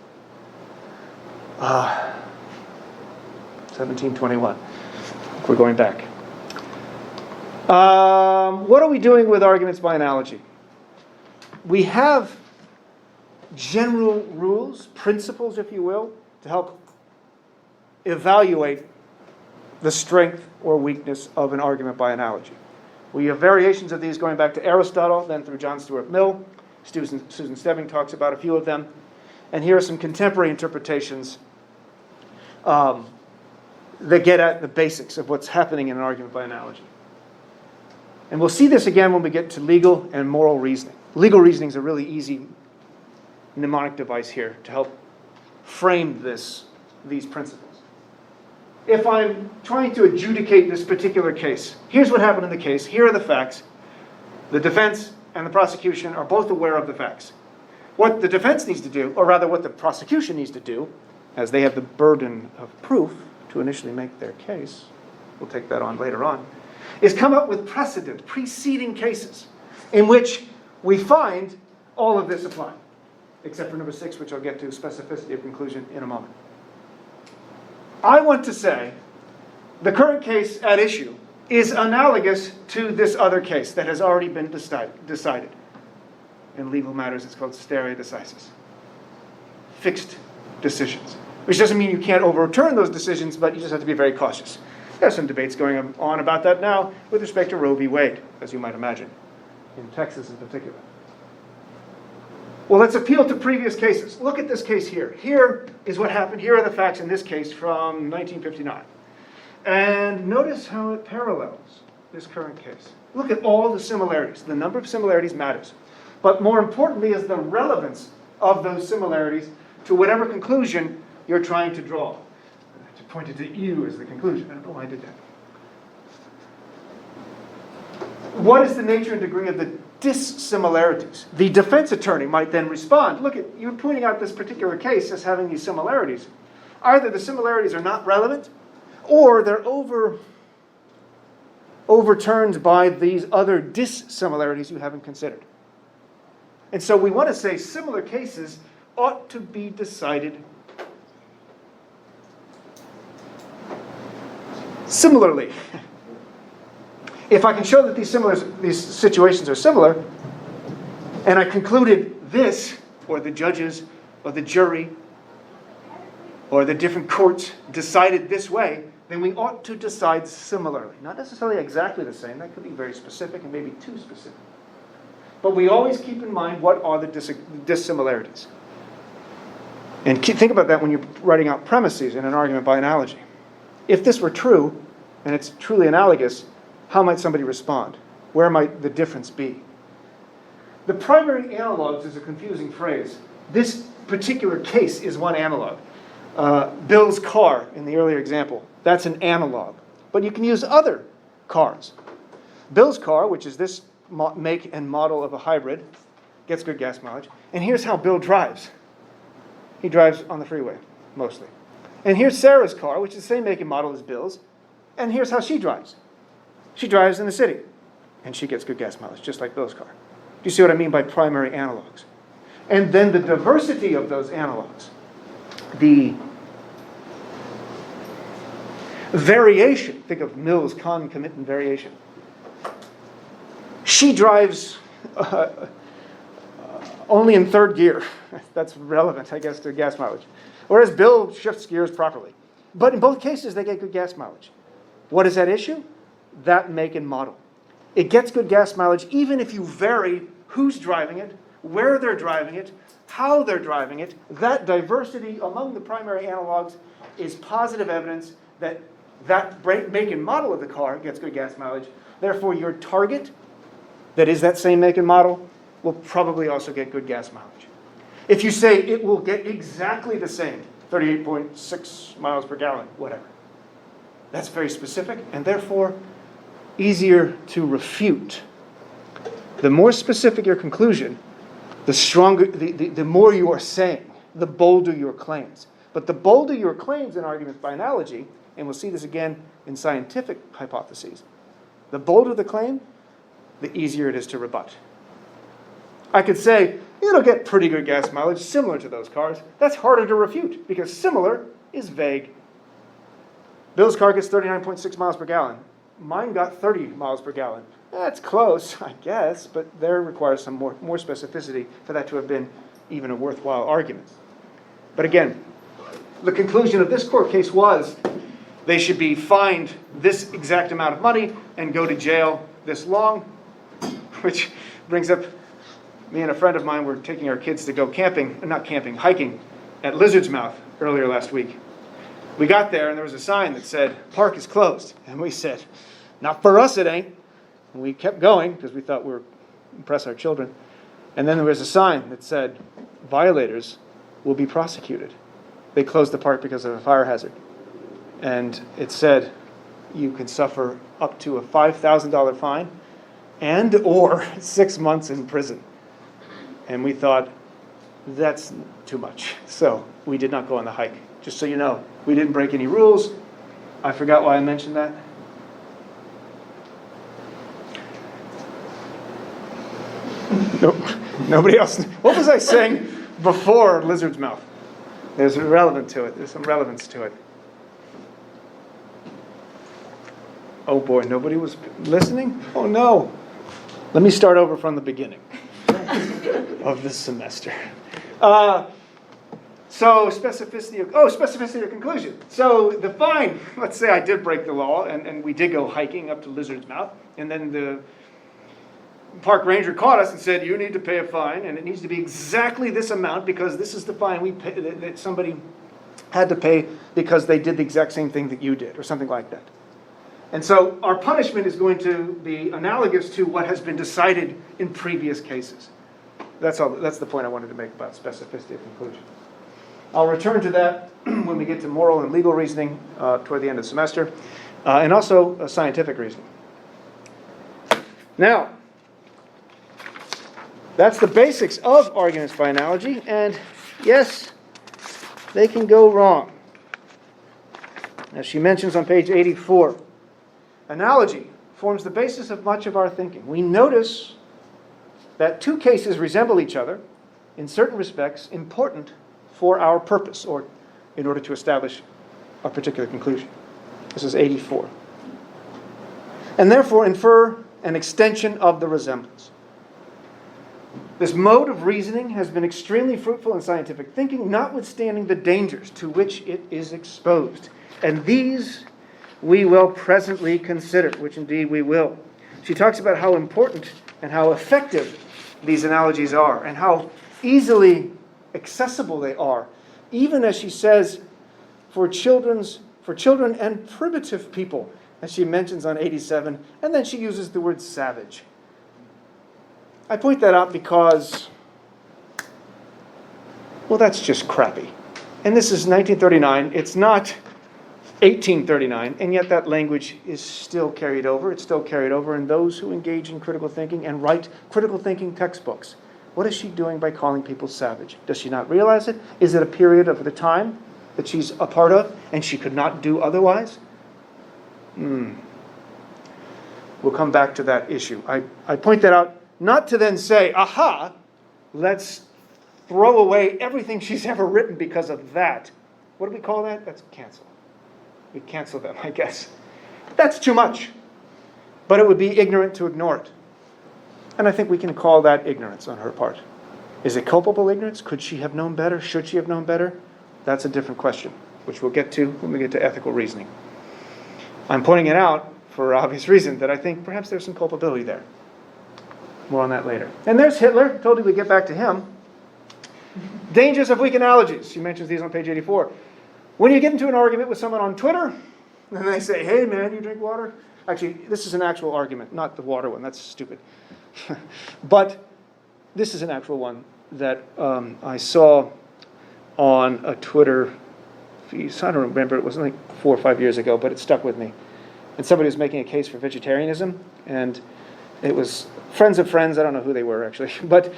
1721. We're going back. What are we doing with arguments by analogy? We have general rules, principles, if you will, to help evaluate the strength or weakness of an argument by analogy. We have variations of these going back to Aristotle, then through John Stuart Mill. Susan Stebbing talks about a few of them. And here are some contemporary interpretations that get at the basics of what's happening in an argument by analogy. And we'll see this again when we get to legal and moral reasoning. Legal reasoning is a really easy mnemonic device here to help frame these principles. If I'm trying to adjudicate this particular case, here's what happened in the case, here are the facts. The defense and the prosecution are both aware of the facts. What the defense needs to do, or rather what the prosecution needs to do, as they have the burden of proof to initially make their case, we'll take that on later on, is come up with preceding cases in which we find all of this applying, except for number 6, which I'll get to, specificity of conclusion, in a moment. I want to say the current case at issue is analogous to this other case that has already been decided. In legal matters, it's called stare decisis. Fixed decisions. Which doesn't mean you can't overturn those decisions, but you just have to be very cautious. There are some debates going on about that now with respect to Roe v. Wade, as you might imagine, in Texas in particular. Well, let's appeal to previous cases. Look at this case here. Here is what happened. Here are the facts in this case from 1959. And notice how it parallels this current case. Look at all the similarities. The number of similarities matters. But more importantly is the relevance of those similarities to whatever conclusion you're trying to draw. I pointed to you as the conclusion. I don't know why I did that. What is the nature and degree of the dissimilarities? The defense attorney might then respond, look, you're pointing out this particular case as having these similarities. Either the similarities are not relevant, or they're overturned by these other dissimilarities you haven't considered. And so we want to say similar cases ought to be decided similarly. if I can show that these situations are similar, and I concluded this, or the judges, or the jury, or the different courts decided this way, then we ought to decide similarly. Not necessarily exactly the same. That could be very specific and maybe too specific. But we always keep in mind what are the dissimilarities. And think about that when you're writing out premises in an argument by analogy. If this were true, and it's truly analogous, how might somebody respond? Where might the difference be? The primary analogs is a confusing phrase. This particular case is one analog. Bill's car, in the earlier example, that's an analog. But you can use other cars. Bill's car, which is this make and model of a hybrid, gets good gas mileage. And here's how Bill drives. He drives on the freeway, mostly. And here's Sarah's car, which is the same make and model as Bill's. And here's how she drives. She drives in the city. And she gets good gas mileage, just like Bill's car. Do you see what I mean by primary analogs? And then the diversity of those analogs. The variation. Think of Mills' concomitant variation. She drives only in third gear. That's relevant, I guess, to gas mileage. Whereas Bill shifts gears properly. But in both cases, they get good gas mileage. What is that issue? That make and model. It gets good gas mileage even if you vary who's driving it, where they're driving it, how they're driving it. That diversity among the primary analogs is positive evidence that that make and model of the car gets good gas mileage. Therefore, your target, that is that same make and model, will probably also get good gas mileage. If you say it will get exactly the same, 38.6 miles per gallon, whatever, that's very specific and therefore easier to refute. The more specific your conclusion, the stronger, the more you are saying, the bolder your claims. But the bolder your claims in arguments by analogy, and we'll see this again in scientific hypotheses, the bolder the claim, the easier it is to rebut. I could say, it'll get pretty good gas mileage, similar to those cars. That's harder to refute, because similar is vague. Bill's car gets 39.6 miles per gallon. Mine got 30 miles per gallon. That's close, I guess, but there requires some more specificity for that to have been even a worthwhile argument. But again, the conclusion of this court case was they should be fined this exact amount of money and go to jail this long, which brings up, me and a friend of mine were taking our kids to go hiking at Lizard's Mouth earlier last week. We got there and there was a sign that said, "Park is closed." And we said, "Not for us, it ain't." And we kept going because we thought we were impress our children. And then there was a sign that said, "Violators will be prosecuted." They closed the park because of a fire hazard. And it said, you can suffer up to a $5,000 fine and or 6 months in prison. And we thought, that's too much. So we did not go on the hike. Just so you know, we didn't break any rules. I forgot why I mentioned that. Nope. Nobody else. What was I saying before Lizard's Mouth? There's relevant to it. There's some relevance to it. Oh boy, nobody was listening? Oh no. Let me start over from the beginning of this semester. So specificity of conclusion. So the fine, let's say I did break the law and we did go hiking up to Lizard's Mouth, and then the park ranger caught us and said, you need to pay a fine, and it needs to be exactly this amount because this is the fine we pay, that somebody had to pay because they did the exact same thing that you did, or something like that. And so our punishment is going to be analogous to what has been decided in previous cases. That's all. That's the point I wanted to make about specificity of conclusion. I'll return to that when we get to moral and legal reasoning toward the end of the semester, and also scientific reasoning. Now, that's the basics of arguments by analogy, and yes, they can go wrong. As she mentions on page 84, analogy forms the basis of much of our thinking. We notice that two cases resemble each other in certain respects important for our purpose, or in order to establish a particular conclusion. This is 84. and therefore infer an extension of the resemblance. This mode of reasoning has been extremely fruitful in scientific thinking, notwithstanding the dangers to which it is exposed. And these we will presently consider, which indeed we will. She talks about how important and how effective these analogies are, and how easily accessible they are, even as she says, for children and primitive people, as she mentions on 87, and then she uses the word savage. I point that out because, well, that's just crappy. And this is 1939. It's not 1839, and yet that language is still carried over. It's still carried over in those who engage in critical thinking and write critical thinking textbooks. What is she doing by calling people savage? Does she not realize it? Is it a period of the time that she's a part of and she could not do otherwise? We'll come back to that issue. I point that out not to then say, aha, let's throw away everything she's ever written because of that. What do we call that? That's cancel. We cancel them, I guess. That's too much. But it would be ignorant to ignore it. And I think we can call that ignorance on her part. Is it culpable ignorance? Could she have known better? Should she have known better? That's a different question, which we'll get to when we get to ethical reasoning. I'm pointing it out for obvious reason that I think perhaps there's some culpability there. More on that later. And there's Hitler. Told you we'd get back to him. Dangers of weak analogies. She mentions these on page 84. When you get into an argument with someone on Twitter, and they say, hey man, you drink water? Actually, this is an actual argument, not the water one. That's stupid. But this is an actual one that I saw on a Twitter feed. I don't remember. It was like 4 or 5 years ago, but it stuck with me. And somebody was making a case for vegetarianism, and it was friends of friends. I don't know who they were, actually. But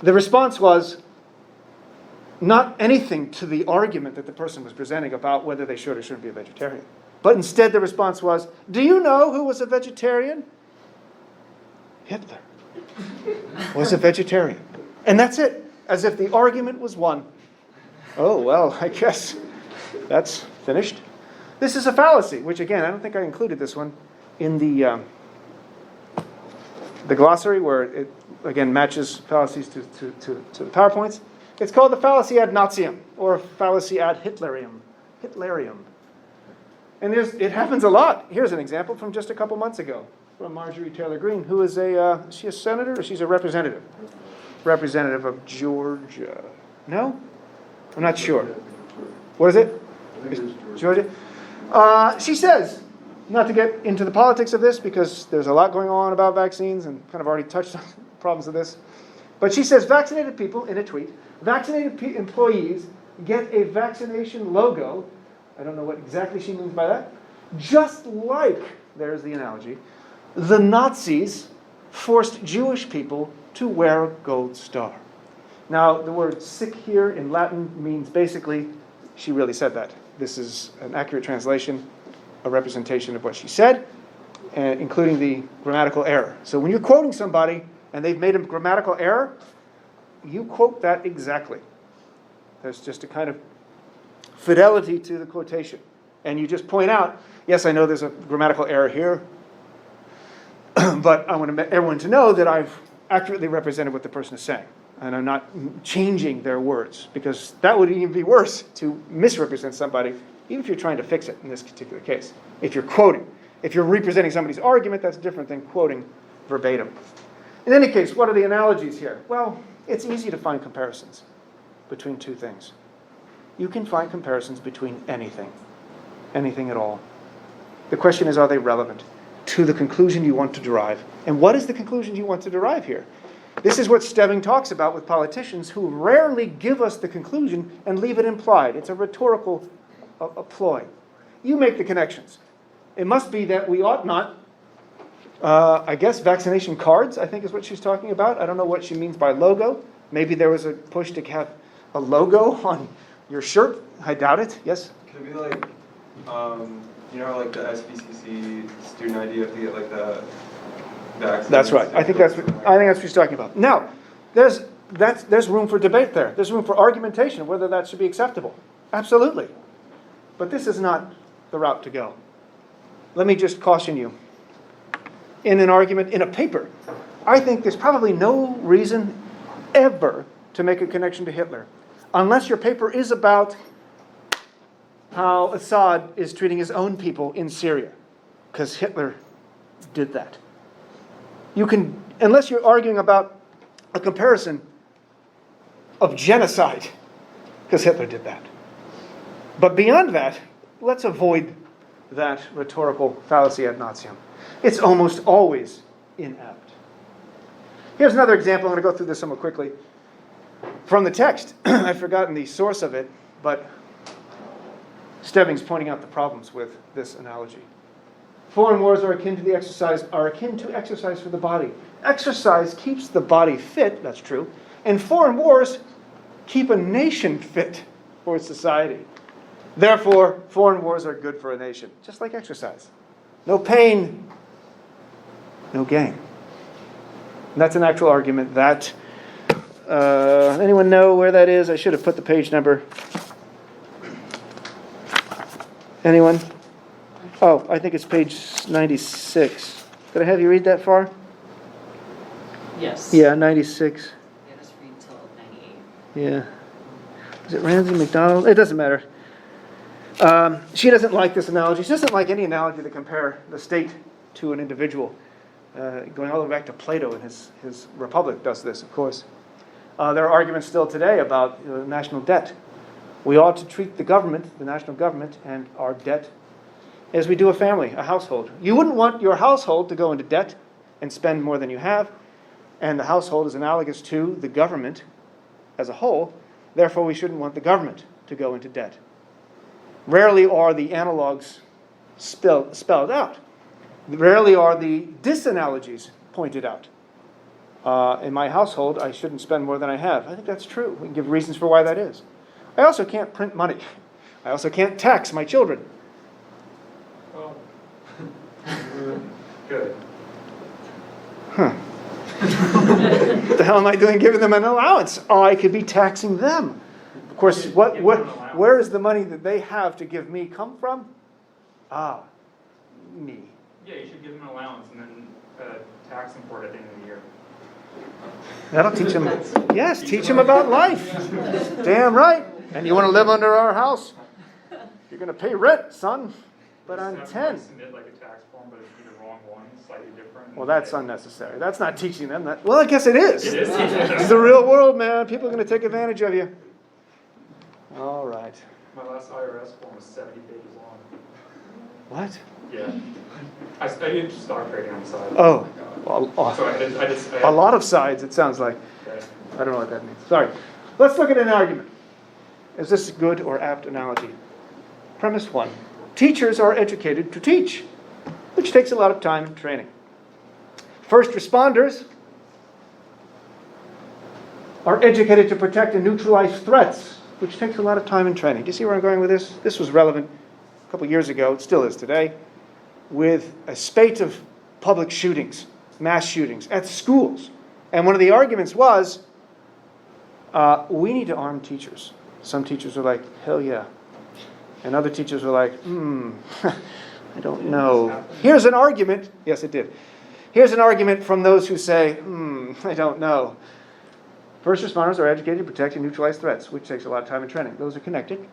the response was not anything to the argument that the person was presenting about whether they should or shouldn't be a vegetarian. But instead the response was, do you know who was a vegetarian? Hitler was a vegetarian. And that's it. As if the argument was won. Oh, well, I guess that's finished. This is a fallacy, which again, I don't think I included this one in the glossary where it, again, matches fallacies to the PowerPoints. It's called the fallacy ad Nazium, or fallacy ad Hitlerium. And it happens a lot. Here's an example from just a couple months ago from Marjorie Taylor Greene, who is is she a senator or she's a representative? Representative of Georgia. No? I'm not sure. What is it? I think it's Georgia. Georgia. She says, not to get into the politics of this because there's a lot going on about vaccines and kind of already touched on the problems of this. But she says vaccinated people, in a tweet, vaccinated employees get a vaccination logo. I don't know what exactly she means by that. Just like, there's the analogy, the Nazis forced Jewish people to wear a gold star. Now, the word sick here in Latin means basically, she really said that. This is an accurate translation, a representation of what she said, including the grammatical error. So when you're quoting somebody and they've made a grammatical error, you quote that exactly. There's just a kind of fidelity to the quotation. And you just point out, yes, I know there's a grammatical error here, but I want everyone to know that I've accurately represented what the person is saying. And I'm not changing their words, because that would even be worse, to misrepresent somebody, even if you're trying to fix it in this particular case. If you're quoting. If you're representing somebody's argument, that's different than quoting verbatim. In any case, what are the analogies here? Well, it's easy to find comparisons between two things. You can find comparisons between anything at all. The question is, are they relevant to the conclusion you want to derive? And what is the conclusion you want to derive here? This is what Stebbing talks about with politicians who rarely give us the conclusion and leave it implied. It's a rhetorical ploy. You make the connections. It must be that we ought not, I guess vaccination cards, I think is what she's talking about. I don't know what she means by logo. Maybe there was a push to have a logo on your shirt. I doubt it. Yes? Could it be like, like the SBCC student ID, if you get like the vaccine? That's right. I think that's what she's talking about. Now, there's room for debate there. There's room for argumentation of whether that should be acceptable. Absolutely. But this is not the route to go. Let me just caution you. in an argument in a paper, I think there's probably no reason ever to make a connection to Hitler, unless your paper is about how Assad is treating his own people in Syria, because Hitler did that. You can, unless you're arguing about a comparison of genocide, because Hitler did that. But beyond that, let's avoid that rhetorical fallacy ad nauseum. It's almost always inapt. Here's another example. I'm going to go through this somewhat quickly. From the text, I've forgotten the source of it, but Stebbings pointing out the problems with this analogy. Foreign wars are akin to exercise for the body. Exercise keeps the body fit, that's true, and foreign wars keep a nation fit for its society. Therefore, foreign wars are good for a nation, just like exercise. No pain, no gain. And that's an actual argument that, anyone know where that is? I should have put the page number. Anyone? Oh, I think it's page 96. Did I have you read that far? Yes. Yeah, 96. Yeah, just read till 98. Yeah. Is it Ramsey McDonald? It doesn't matter. She doesn't like this analogy. She doesn't like any analogy to compare the state to an individual. Going all the way back to Plato and his Republic does this, of course. There are arguments still today about national debt. We ought to treat the government, the national government, and our debt as we do a family, a household. You wouldn't want your household to go into debt and spend more than you have, and the household is analogous to the government as a whole. Therefore, we shouldn't want the government to go into debt. Rarely are the analogs spelled out. Rarely are the disanalogies pointed out. In my household, I shouldn't spend more than I have. I think that's true. We can give reasons for why that is. I also can't print money. I also can't tax my children. Well, good. Huh. What the hell am I doing giving them an allowance? Oh, I could be taxing them. Of course, where is the money that they have to give me come from? Ah, me. Yeah, you should give them an allowance and then tax them for it at the end of the year. That'll teach them, yes, teach them about life. Damn right. And you want to live under our house? You're going to pay rent, son. But I'm 10. Submit like a tax form, but it'd be the wrong one, slightly different. Well, that's unnecessary. That's not teaching them that. Well, I guess it is. It is teaching them. It's the real world, man. People are going to take advantage of you. All right. My last IRS form was 70 pages long. What? Yeah. I studied stock trading on the side. Oh. So I just A lot of sides, it sounds like. Okay. I don't know what that means. Sorry. Let's look at an argument. Is this a good or apt analogy? Premise 1. Teachers are educated to teach, which takes a lot of time and training. First responders are educated to protect and neutralize threats, which takes a lot of time and training. Do you see where I'm going with this? This was relevant a couple years ago, it still is today, with a spate of public shootings, mass shootings at schools. And one of the arguments was, we need to arm teachers. Some teachers were like, hell yeah. And other teachers were like, I don't know. Here's an argument. Yes, it did. Here's an argument from those who say, I don't know. First responders are educated to protect and neutralize threats, which takes a lot of time and training. Those are connected.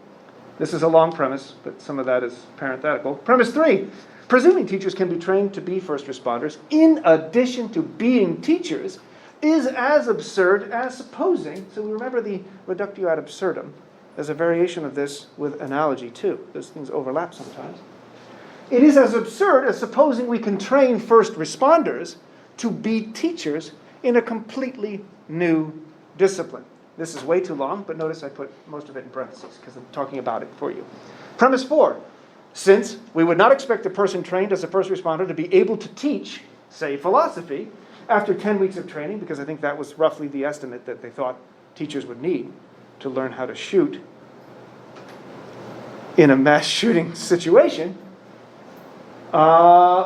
This is a long premise, but some of that is parenthetical. Premise 3, presuming teachers can be trained to be first responders, in addition to being teachers, is as absurd as supposing, so we remember the reductio ad absurdum. There's a variation of this with analogy too. Those things overlap sometimes. It is as absurd as supposing we can train first responders to be teachers in a completely new discipline. This is way too long, but notice I put most of it in parentheses because I'm talking about it for you. Premise 4. Since we would not expect a person trained as a first responder to be able to teach, say, philosophy, after 10 weeks of training, because I think that was roughly the estimate that they thought teachers would need to learn how to shoot in a mass shooting situation,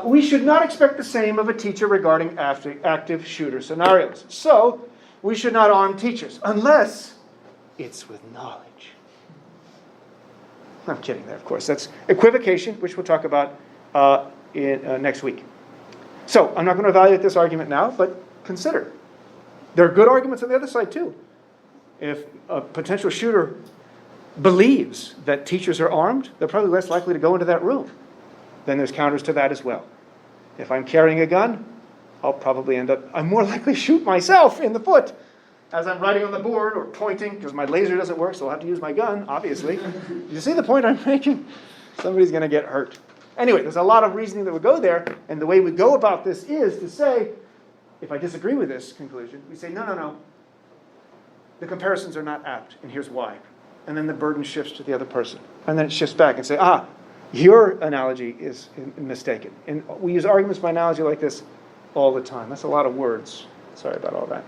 we should not expect the same of a teacher regarding active shooter scenarios. So, we should not arm teachers, unless it's with knowledge. I'm kidding there, of course. That's equivocation, which we'll talk about next week. So I'm not going to evaluate this argument now, but consider. There are good arguments on the other side too. If a potential shooter believes that teachers are armed, they're probably less likely to go into that room. Then there's counters to that as well. If I'm carrying a gun, I'm more likely to shoot myself in the foot as I'm writing on the board or pointing, because my laser doesn't work, so I'll have to use my gun, obviously. You see the point I'm making? Somebody's going to get hurt. Anyway, there's a lot of reasoning that would go there, and the way we go about this is to say, if I disagree with this conclusion, we say, no. The comparisons are not apt, and here's why. And then the burden shifts to the other person. And then it shifts back and say, your analogy is mistaken. And we use arguments by analogy like this all the time. That's a lot of words. Sorry about all that.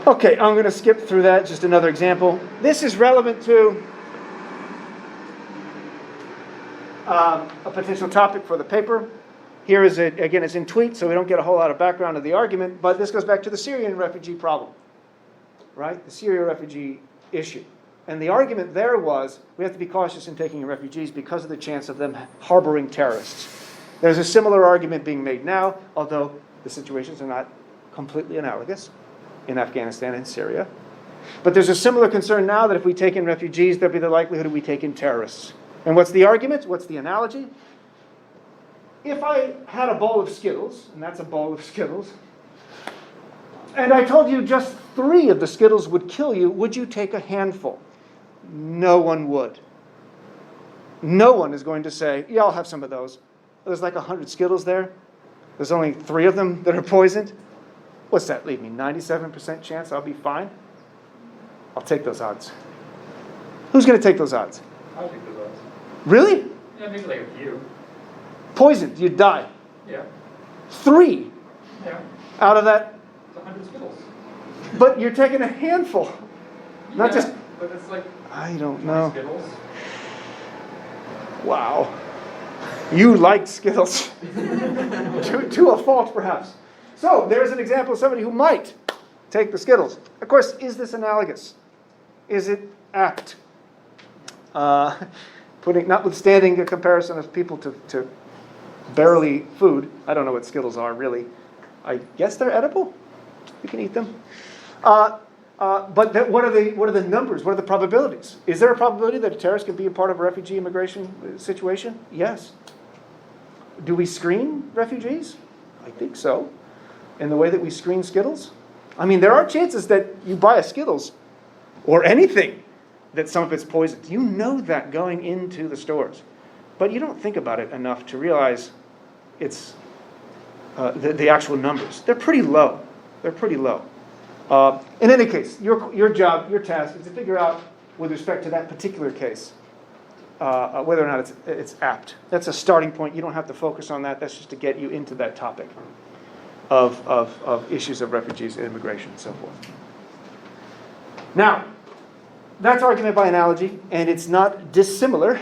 Okay, I'm going to skip through that. Just another example. This is relevant to a potential topic for the paper. Here is it. Again, it's in tweet, so we don't get a whole lot of background of the argument. But this goes back to the Syrian refugee problem, right? The Syrian refugee issue. And the argument there was we have to be cautious in taking in refugees because of the chance of them harboring terrorists. There's a similar argument being made now, although the situations are not completely analogous in Afghanistan and Syria. But there's a similar concern now that if we take in refugees, there'll be the likelihood that we take in terrorists. And what's the argument? What's the analogy? If I had a bowl of Skittles, and that's a bowl of Skittles, and I told you just 3 of the Skittles would kill you, would you take a handful? No one would. No one is going to say, yeah, I'll have some of those. There's like 100 Skittles there. There's only 3 of them that are poisoned. What's that leave me? 97% chance I'll be fine? I'll take those odds. Who's going to take those odds? I'll take those odds. Really? Yeah, maybe like a few. Poisoned, you'd die. Yeah. 3 Yeah. out of that. It's 100 Skittles. But you're taking a handful. Not Yeah, just, But it's like I don't 20 know. Skittles. Wow. You liked Skittles. to a fault, perhaps. So there's an example of somebody who might take the Skittles. Of course, is this analogous? Is it apt? Notwithstanding a comparison of people to barely food. I don't know what Skittles are, really. I guess they're edible. You can eat them. But what are the numbers? What are the probabilities? Is there a probability that a terrorist can be a part of a refugee immigration situation? Yes. Do we screen refugees? I think so. In the way that we screen Skittles? I mean, there are chances that you buy a Skittles or anything that some of it's poisoned. You know that going into the stores. But you don't think about it enough to realize it's the actual numbers. They're pretty low. They're pretty low. In any case, your job, your task is to figure out, with respect to that particular case, whether or not it's apt. That's a starting point. You don't have to focus on that. That's just to get you into that topic of issues of refugees and immigration and so forth. Now, that's argument by analogy, and it's not dissimilar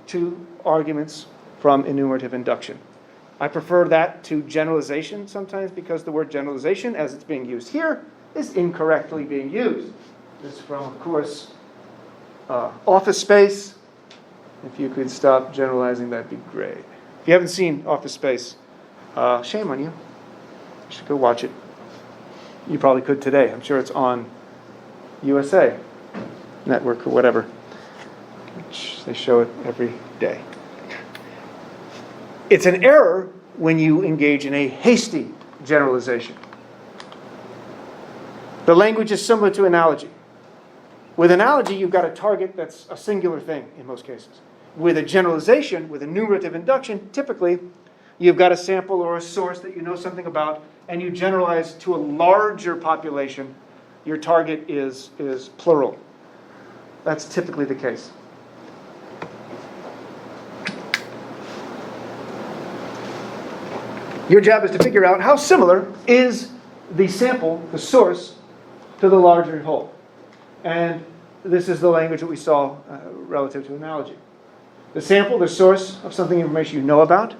to arguments from enumerative induction. I prefer that to generalization sometimes because the word generalization, as it's being used here, is incorrectly being used. This is from, of course, Office Space. If you could stop generalizing, that'd be great. If you haven't seen Office Space, shame on you. You should go watch it. You probably could today. I'm sure it's on USA Network or whatever. Which they show it every day. It's an error when you engage in a hasty generalization. The language is similar to analogy. With analogy, you've got a target that's a singular thing in most cases. With a generalization, with enumerative induction, typically you've got a sample or a source that you know something about, and you generalize to a larger population. Your target is plural. That's typically the case. Your job is to figure out how similar is the sample, the source, to the larger whole. And this is the language that we saw relative to analogy. The sample, the source of something, information you know about.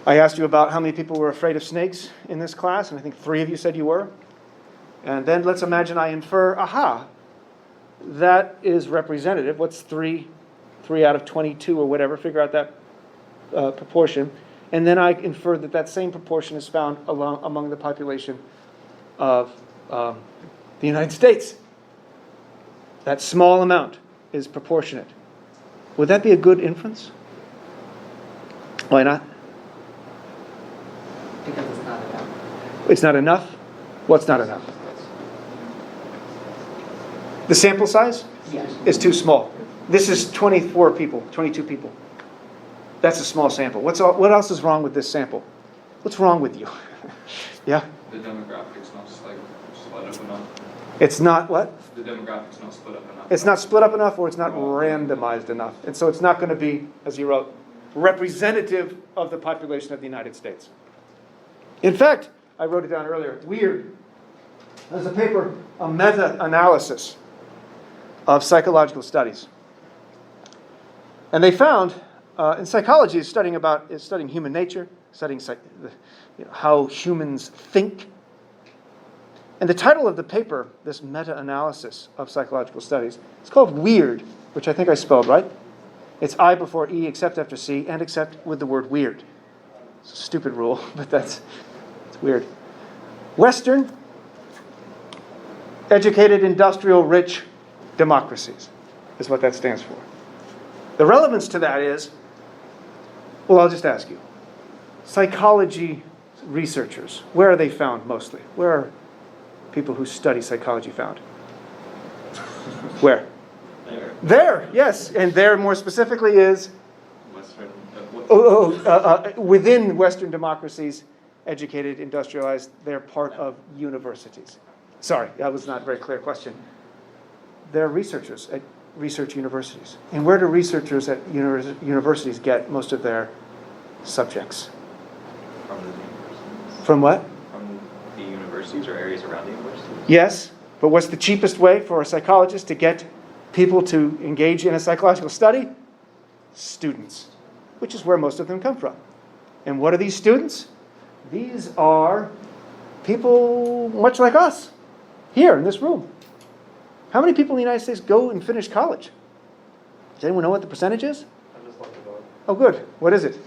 I asked you about how many people were afraid of snakes in this class, and I think 3 of you said you were. And then let's imagine I infer, that is representative. What's 3 out of 22 or whatever? Figure out that proportion. And then I infer that that same proportion is found among the population of the United States. That small amount is proportionate. Would that be a good inference? Why not? Because it's not enough. It's not enough? What's not enough? The sample size Yeah. is too small. This is 24 people, 22 people. That's a small sample. What else is wrong with this sample? What's wrong with you? Yeah? The demographics not like split up enough. It's not what? The demographics not split up enough. It's not split up enough, or it's not randomized enough. And so it's not going to be, as you wrote, representative of the population of the United States. In fact, I wrote it down earlier, weird. There's a paper, a meta-analysis of psychological studies. And they found, in psychology, is studying human nature, studying how humans think. And the title of the paper, this meta-analysis of psychological studies, it's called WEIRD, which I think I spelled right. It's I before E, except after C, and except with the word weird. It's a stupid rule, but it's weird. Western, educated, industrial, rich democracies is what that stands for. The relevance to that is, well, I'll just ask you. Psychology researchers, where are they found mostly? Where are people who study psychology found? Where? There, yes. And there, more specifically, is within Western democracies, educated, industrialized, they're part of universities. Sorry, that was not a very clear question. They're researchers at research universities. And where do researchers at universities get most of their subjects? From the universities. From what? From the universities or areas around the universities? Yes, but what's the cheapest way for a psychologist to get people to engage in a psychological study? Students, which is where most of them come from. And what are these students? These are people much like us, here in this room. How many people in the United States go and finish college? Does anyone know what the percentage is? I just looked it up. Oh, good. What is it?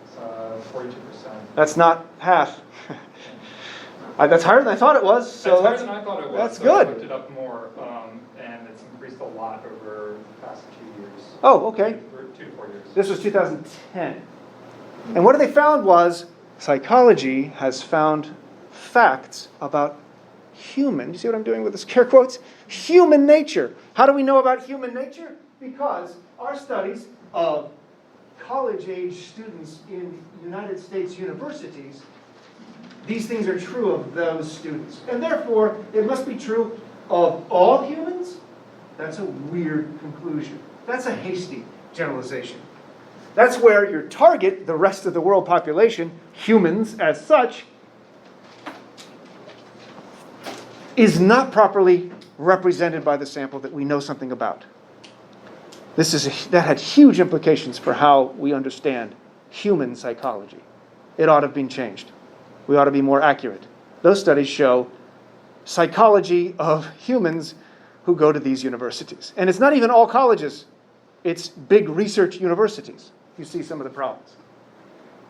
It's 42%. That's not half. That's higher than I thought it was. So That's higher than I thought it was. That's so good. I looked it up more, and it's increased a lot over the past 2 years. Oh, okay. 2 to 4 years. This was 2010. And what they found was psychology has found facts about human, you see what I'm doing with the scare quotes? Human nature. How do we know about human nature? Because our studies of college-age students in United States universities, these things are true of those students. And therefore, it must be true of all humans? That's a weird conclusion. That's a hasty generalization. That's where your target, the rest of the world population, humans as such, is not properly represented by the sample that we know something about. That had huge implications for how we understand human psychology. It ought to have been changed. We ought to be more accurate. Those studies show psychology of humans who go to these universities. And it's not even all colleges. It's big research universities. You see some of the problems.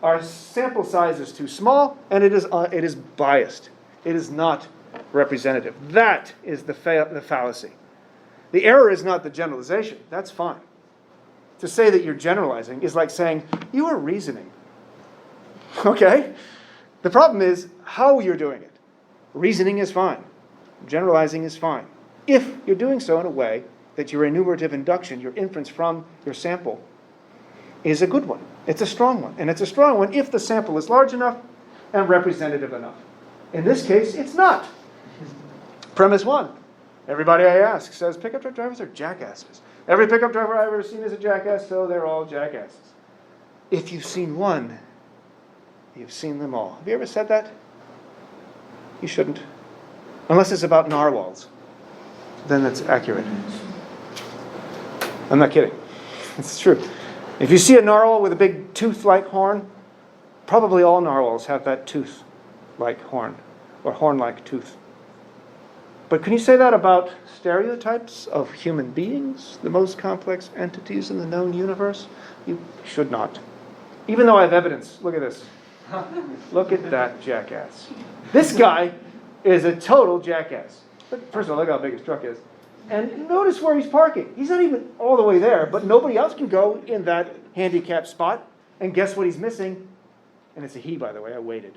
Our sample size is too small, and it is biased. It is not representative. That is the fallacy. The error is not the generalization. That's fine. To say that you're generalizing is like saying, you are reasoning. Okay? The problem is how you're doing it. Reasoning is fine. Generalizing is fine. If you're doing so in a way that your enumerative induction, your inference from your sample, is a good one. It's a strong one. And it's a strong one if the sample is large enough and representative enough. In this case, it's not. Premise one. Everybody I ask says pickup truck drivers are jackasses. Every pickup driver I've ever seen is a jackass, so they're all jackasses. If you've seen one, you've seen them all. Have you ever said that? You shouldn't. Unless it's about narwhals. Then that's accurate. I'm not kidding. It's true. If you see a narwhal with a big tooth-like horn, probably all narwhals have that tooth-like horn, or horn-like tooth. But can you say that about stereotypes of human beings, the most complex entities in the known universe? You should not. Even though I have evidence. Look at this. Look at that jackass. This guy is a total jackass. First of all, look how big his truck is. And notice where he's parking. He's not even all the way there, but nobody else can go in that handicapped spot. And guess what he's missing? And it's a he, by the way. I waited.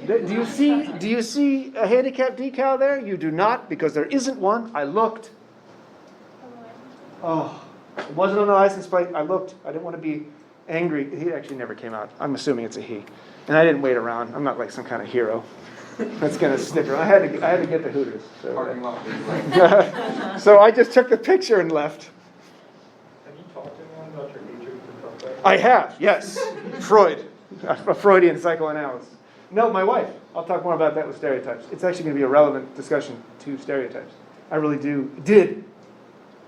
Do you see a handicap decal there? You do not, because there isn't one. I looked. Oh, it wasn't on the license plate. I looked. I didn't want to be angry. He actually never came out. I'm assuming it's a he. And I didn't wait around. I'm not like some kind of hero that's going to stick around. I had to get the Hooters. So, Parking lot. so I just took the picture and left. Have you talked to anyone about your hatred for truck drivers? I have, yes. Freud. A Freudian psychoanalysis. No, my wife. I'll talk more about that with stereotypes. It's actually going to be a relevant discussion to stereotypes. I really did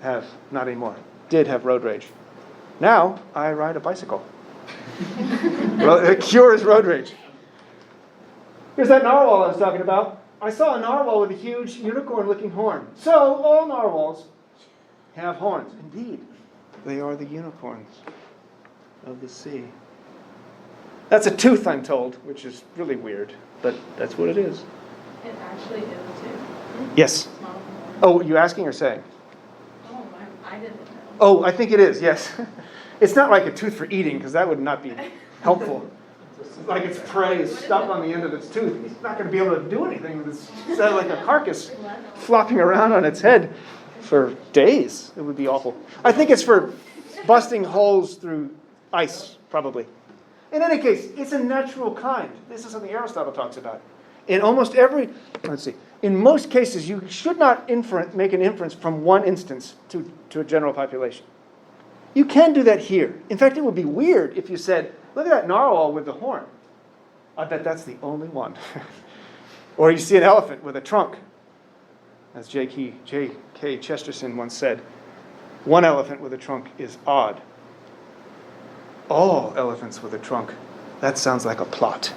have, not anymore, did have road rage. Now, I ride a bicycle. Well, it cures road rage. Here's that narwhal I was talking about. I saw a narwhal with a huge unicorn-looking horn. So, all narwhals have horns. Indeed, they are the unicorns of the sea. That's a tooth, I'm told, which is really weird, but that's what it is. It actually is a tooth. Yes. It's not a horn. Oh, you asking or saying? Oh, I didn't know. Oh, I think it is, yes. It's not like a tooth for eating, because that would not be helpful. Like its prey is stuck on the end of its tooth. It's not going to be able to do anything with its, it's like a carcass flopping around on its head for days. It would be awful. I think it's for busting holes through ice, probably. In any case, it's a natural kind. This is something Aristotle talks about. In almost every, in most cases, you should not make an inference from one instance to a general population. You can do that here. In fact, it would be weird if you said, look at that narwhal with the horn. I bet that's the only one. Or you see an elephant with a trunk. As J.K. Chesterton once said, one elephant with a trunk is odd. All elephants with a trunk, that sounds like a plot.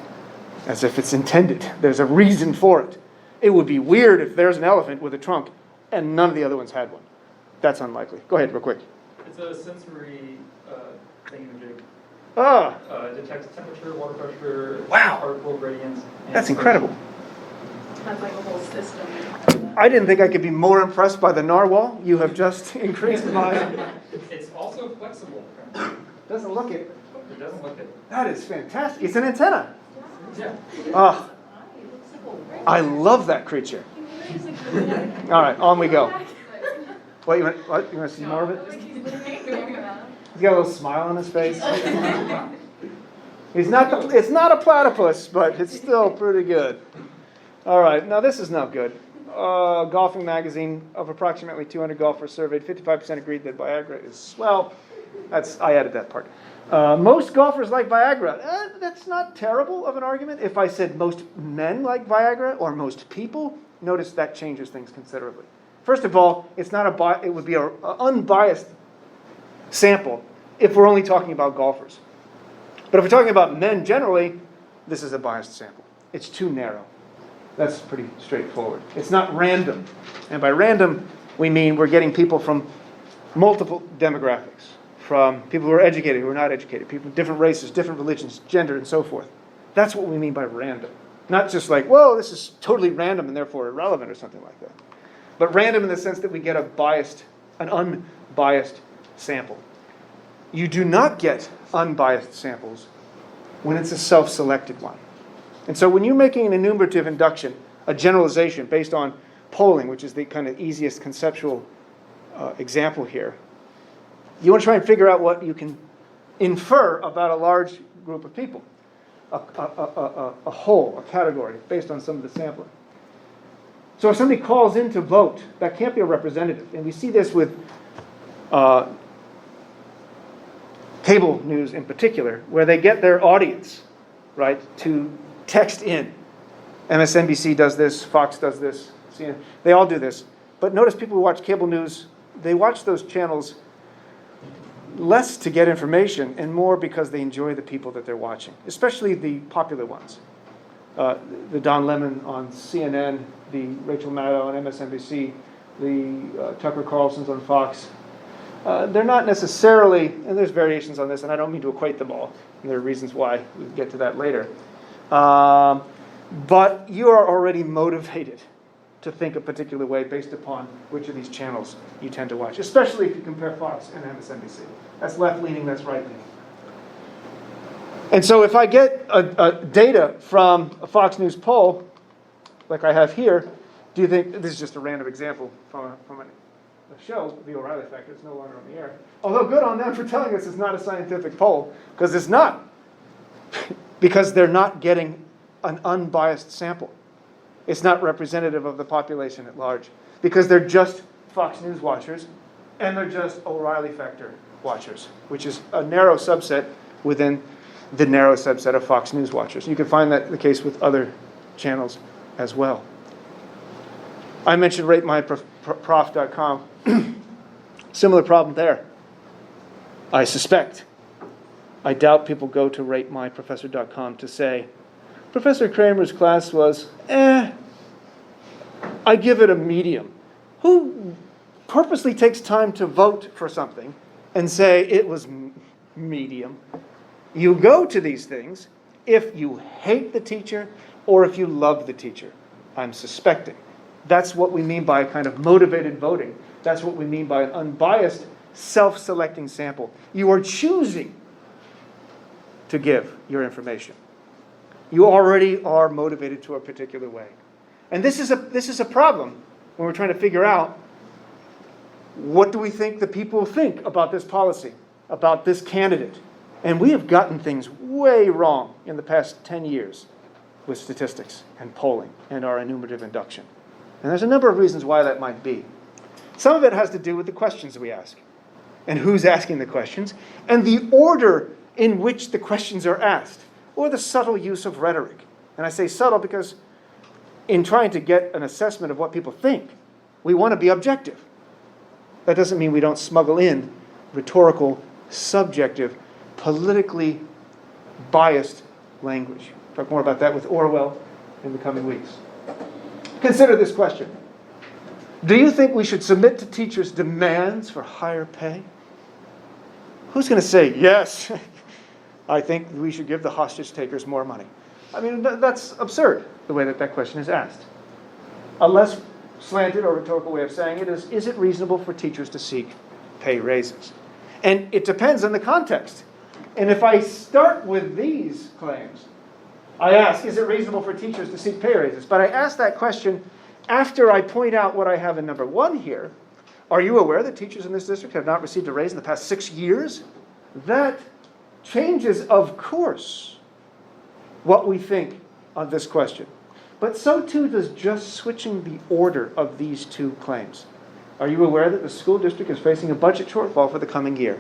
As if it's intended. There's a reason for it. It would be weird if there's an elephant with a trunk and none of the other ones had one. That's unlikely. Go ahead, real quick. It's a sensory thingamajig. Ah, Detects temperature, water pressure, Wow. particle gradients. and that's incredible. Has like a whole system. I didn't think I could be more impressed by the narwhal. You have just increased my... It's also flexible. Doesn't look it. It doesn't look it. That is fantastic. It's an antenna. Yeah. Ah, I love that creature. All right, on we go. What, you want to see more of it? He's got a little smile on his face. It's not a platypus, but it's still pretty good. All right, now this is not good. Golfing magazine of approximately 200 golfers surveyed, 55% agreed that Viagra is swell. I added that part. Most golfers like Viagra. That's not terrible of an argument. If I said most men like Viagra or most people, notice that changes things considerably. First of all, it would be an unbiased sample if we're only talking about golfers. But if we're talking about men generally, this is a biased sample. It's too narrow. That's pretty straightforward. It's not random. And by random, we mean we're getting people from multiple demographics, from people who are educated, who are not educated, people of different races, different religions, gender, and so forth. That's what we mean by random. Not just like, whoa, this is totally random and therefore irrelevant or something like that. But random in the sense that we get an unbiased sample. You do not get unbiased samples when it's a self-selected one. And so when you're making an enumerative induction, a generalization based on polling, which is the kind of easiest conceptual example here, you want to try and figure out what you can infer about a large group of people, a whole, a category, based on some of the sampling. So if somebody calls in to vote, that can't be a representative. And we see this with cable news in particular, where they get their audience, right, to text in. MSNBC does this, Fox does this, CNN, they all do this. But notice people who watch cable news, they watch those channels less to get information and more because they enjoy the people that they're watching, especially the popular ones. The Don Lemon on CNN, the Rachel Maddow on MSNBC, the Tucker Carlson's on Fox. They're not necessarily, and there's variations on this, and I don't mean to equate them all, And there are reasons why. We'll get to that later. But you are already motivated to think a particular way based upon which of these channels you tend to watch, especially if you compare Fox and MSNBC. That's left-leaning, that's right-leaning. And so if I get data from a Fox News poll, like I have here, do you think, this is just a random example from a show, the O'Reilly Factor, it's no longer on the air. Although good on them for telling us it's not a scientific poll, because it's not. Because they're not getting an unbiased sample. It's not representative of the population at large. Because they're just Fox News watchers, and they're just O'Reilly Factor watchers, which is a narrow subset within the narrow subset of Fox News watchers. You can find that the case with other channels as well. I mentioned ratemyprof.com. Similar problem there. I suspect. I doubt people go to ratemyprofessor.com to say, Professor Kramer's class was, I give it a medium. Who purposely takes time to vote for something and say it was medium? You go to these things if you hate the teacher or if you love the teacher, I'm suspecting. That's what we mean by kind of motivated voting. That's what we mean by an unbiased, self-selecting sample. You are choosing to give your information. You already are motivated to a particular way. And this is a problem when we're trying to figure out what do we think the people think about this policy, about this candidate. And we have gotten things way wrong in the past 10 years with statistics and polling and our enumerative induction. And there's a number of reasons why that might be. Some of it has to do with the questions we ask and who's asking the questions and the order in which the questions are asked or the subtle use of rhetoric. And I say subtle because in trying to get an assessment of what people think, we want to be objective. That doesn't mean we don't smuggle in rhetorical, subjective, politically biased language. Talk more about that with Orwell in the coming weeks. Consider this question. Do you think we should submit to teachers' demands for higher pay? Who's going to say, yes, I think we should give the hostage takers more money? I mean, that's absurd, the way that question is asked. A less slanted or rhetorical way of saying it is it reasonable for teachers to seek pay raises? And it depends on the context. And if I start with these claims, I ask, is it reasonable for teachers to seek pay raises? But I ask that question after I point out what I have in number 1 here. Are you aware that teachers in this district have not received a raise in the past 6 years? That changes, of course, what we think on this question. But so too does just switching the order of these two claims. Are you aware that the school district is facing a budget shortfall for the coming year?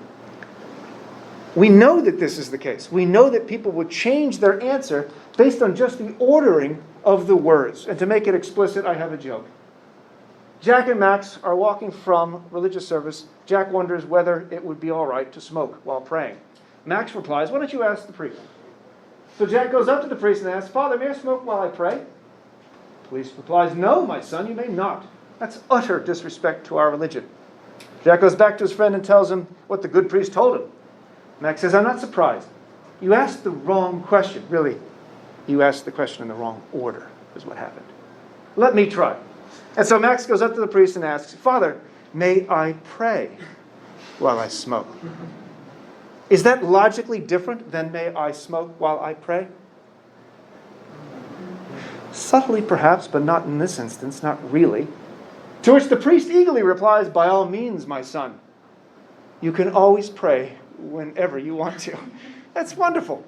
We know that this is the case. We know that people would change their answer based on just the ordering of the words. And to make it explicit, I have a joke. Jack and Max are walking from religious service. Jack wonders whether it would be all right to smoke while praying. Max replies, why don't you ask the priest? So Jack goes up to the priest and asks, Father, may I smoke while I pray? The priest replies, no, my son, you may not. That's utter disrespect to our religion. Jack goes back to his friend and tells him what the good priest told him. Max says, I'm not surprised. You asked the wrong question. Really, you asked the question in the wrong order, is what happened. Let me try. And so Max goes up to the priest and asks, Father, may I pray while I smoke? Is that logically different than may I smoke while I pray? Subtly perhaps, but not in this instance, not really. To which the priest eagerly replies, by all means, my son. You can always pray whenever you want to. That's wonderful.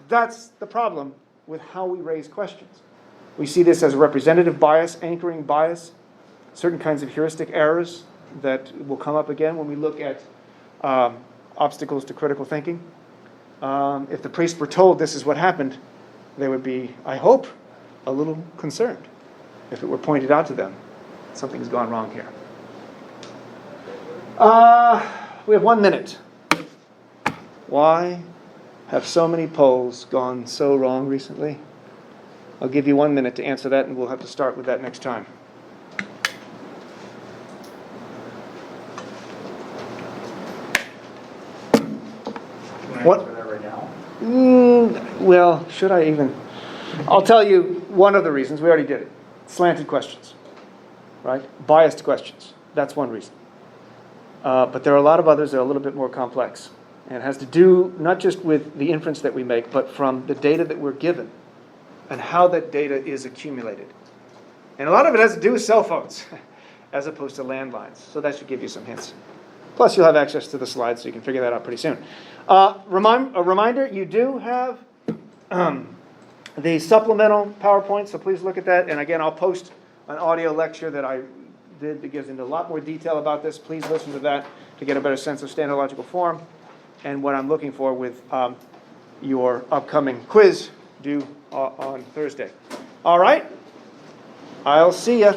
That's the problem with how we raise questions. We see this as a representative bias, anchoring bias, certain kinds of heuristic errors that will come up again when we look at obstacles to critical thinking. If the priest were told this is what happened, they would be, I hope, a little concerned if it were pointed out to them. Something's gone wrong here. We have 1 minute. Why have so many polls gone so wrong recently? I'll give you 1 minute to answer that, and we'll have to start with that next time. Can I What? answer that right now? Well, should I even? I'll tell you one of the reasons. We already did it. Slanted questions, right? Biased questions. That's one reason. But there are a lot of others that are a little bit more complex. And it has to do not just with the inference that we make, but from the data that we're given and how that data is accumulated. And a lot of it has to do with cell phones as opposed to landlines. So that should give you some hints. Plus, you'll have access to the slides, so you can figure that out pretty soon. A reminder, you do have the supplemental PowerPoint, so please look at that. And again, I'll post an audio lecture that I did that gives into a lot more detail about this. Please listen to that to get a better sense of standard logical form and what I'm looking for with your upcoming quiz due on Thursday. All right, I'll see you.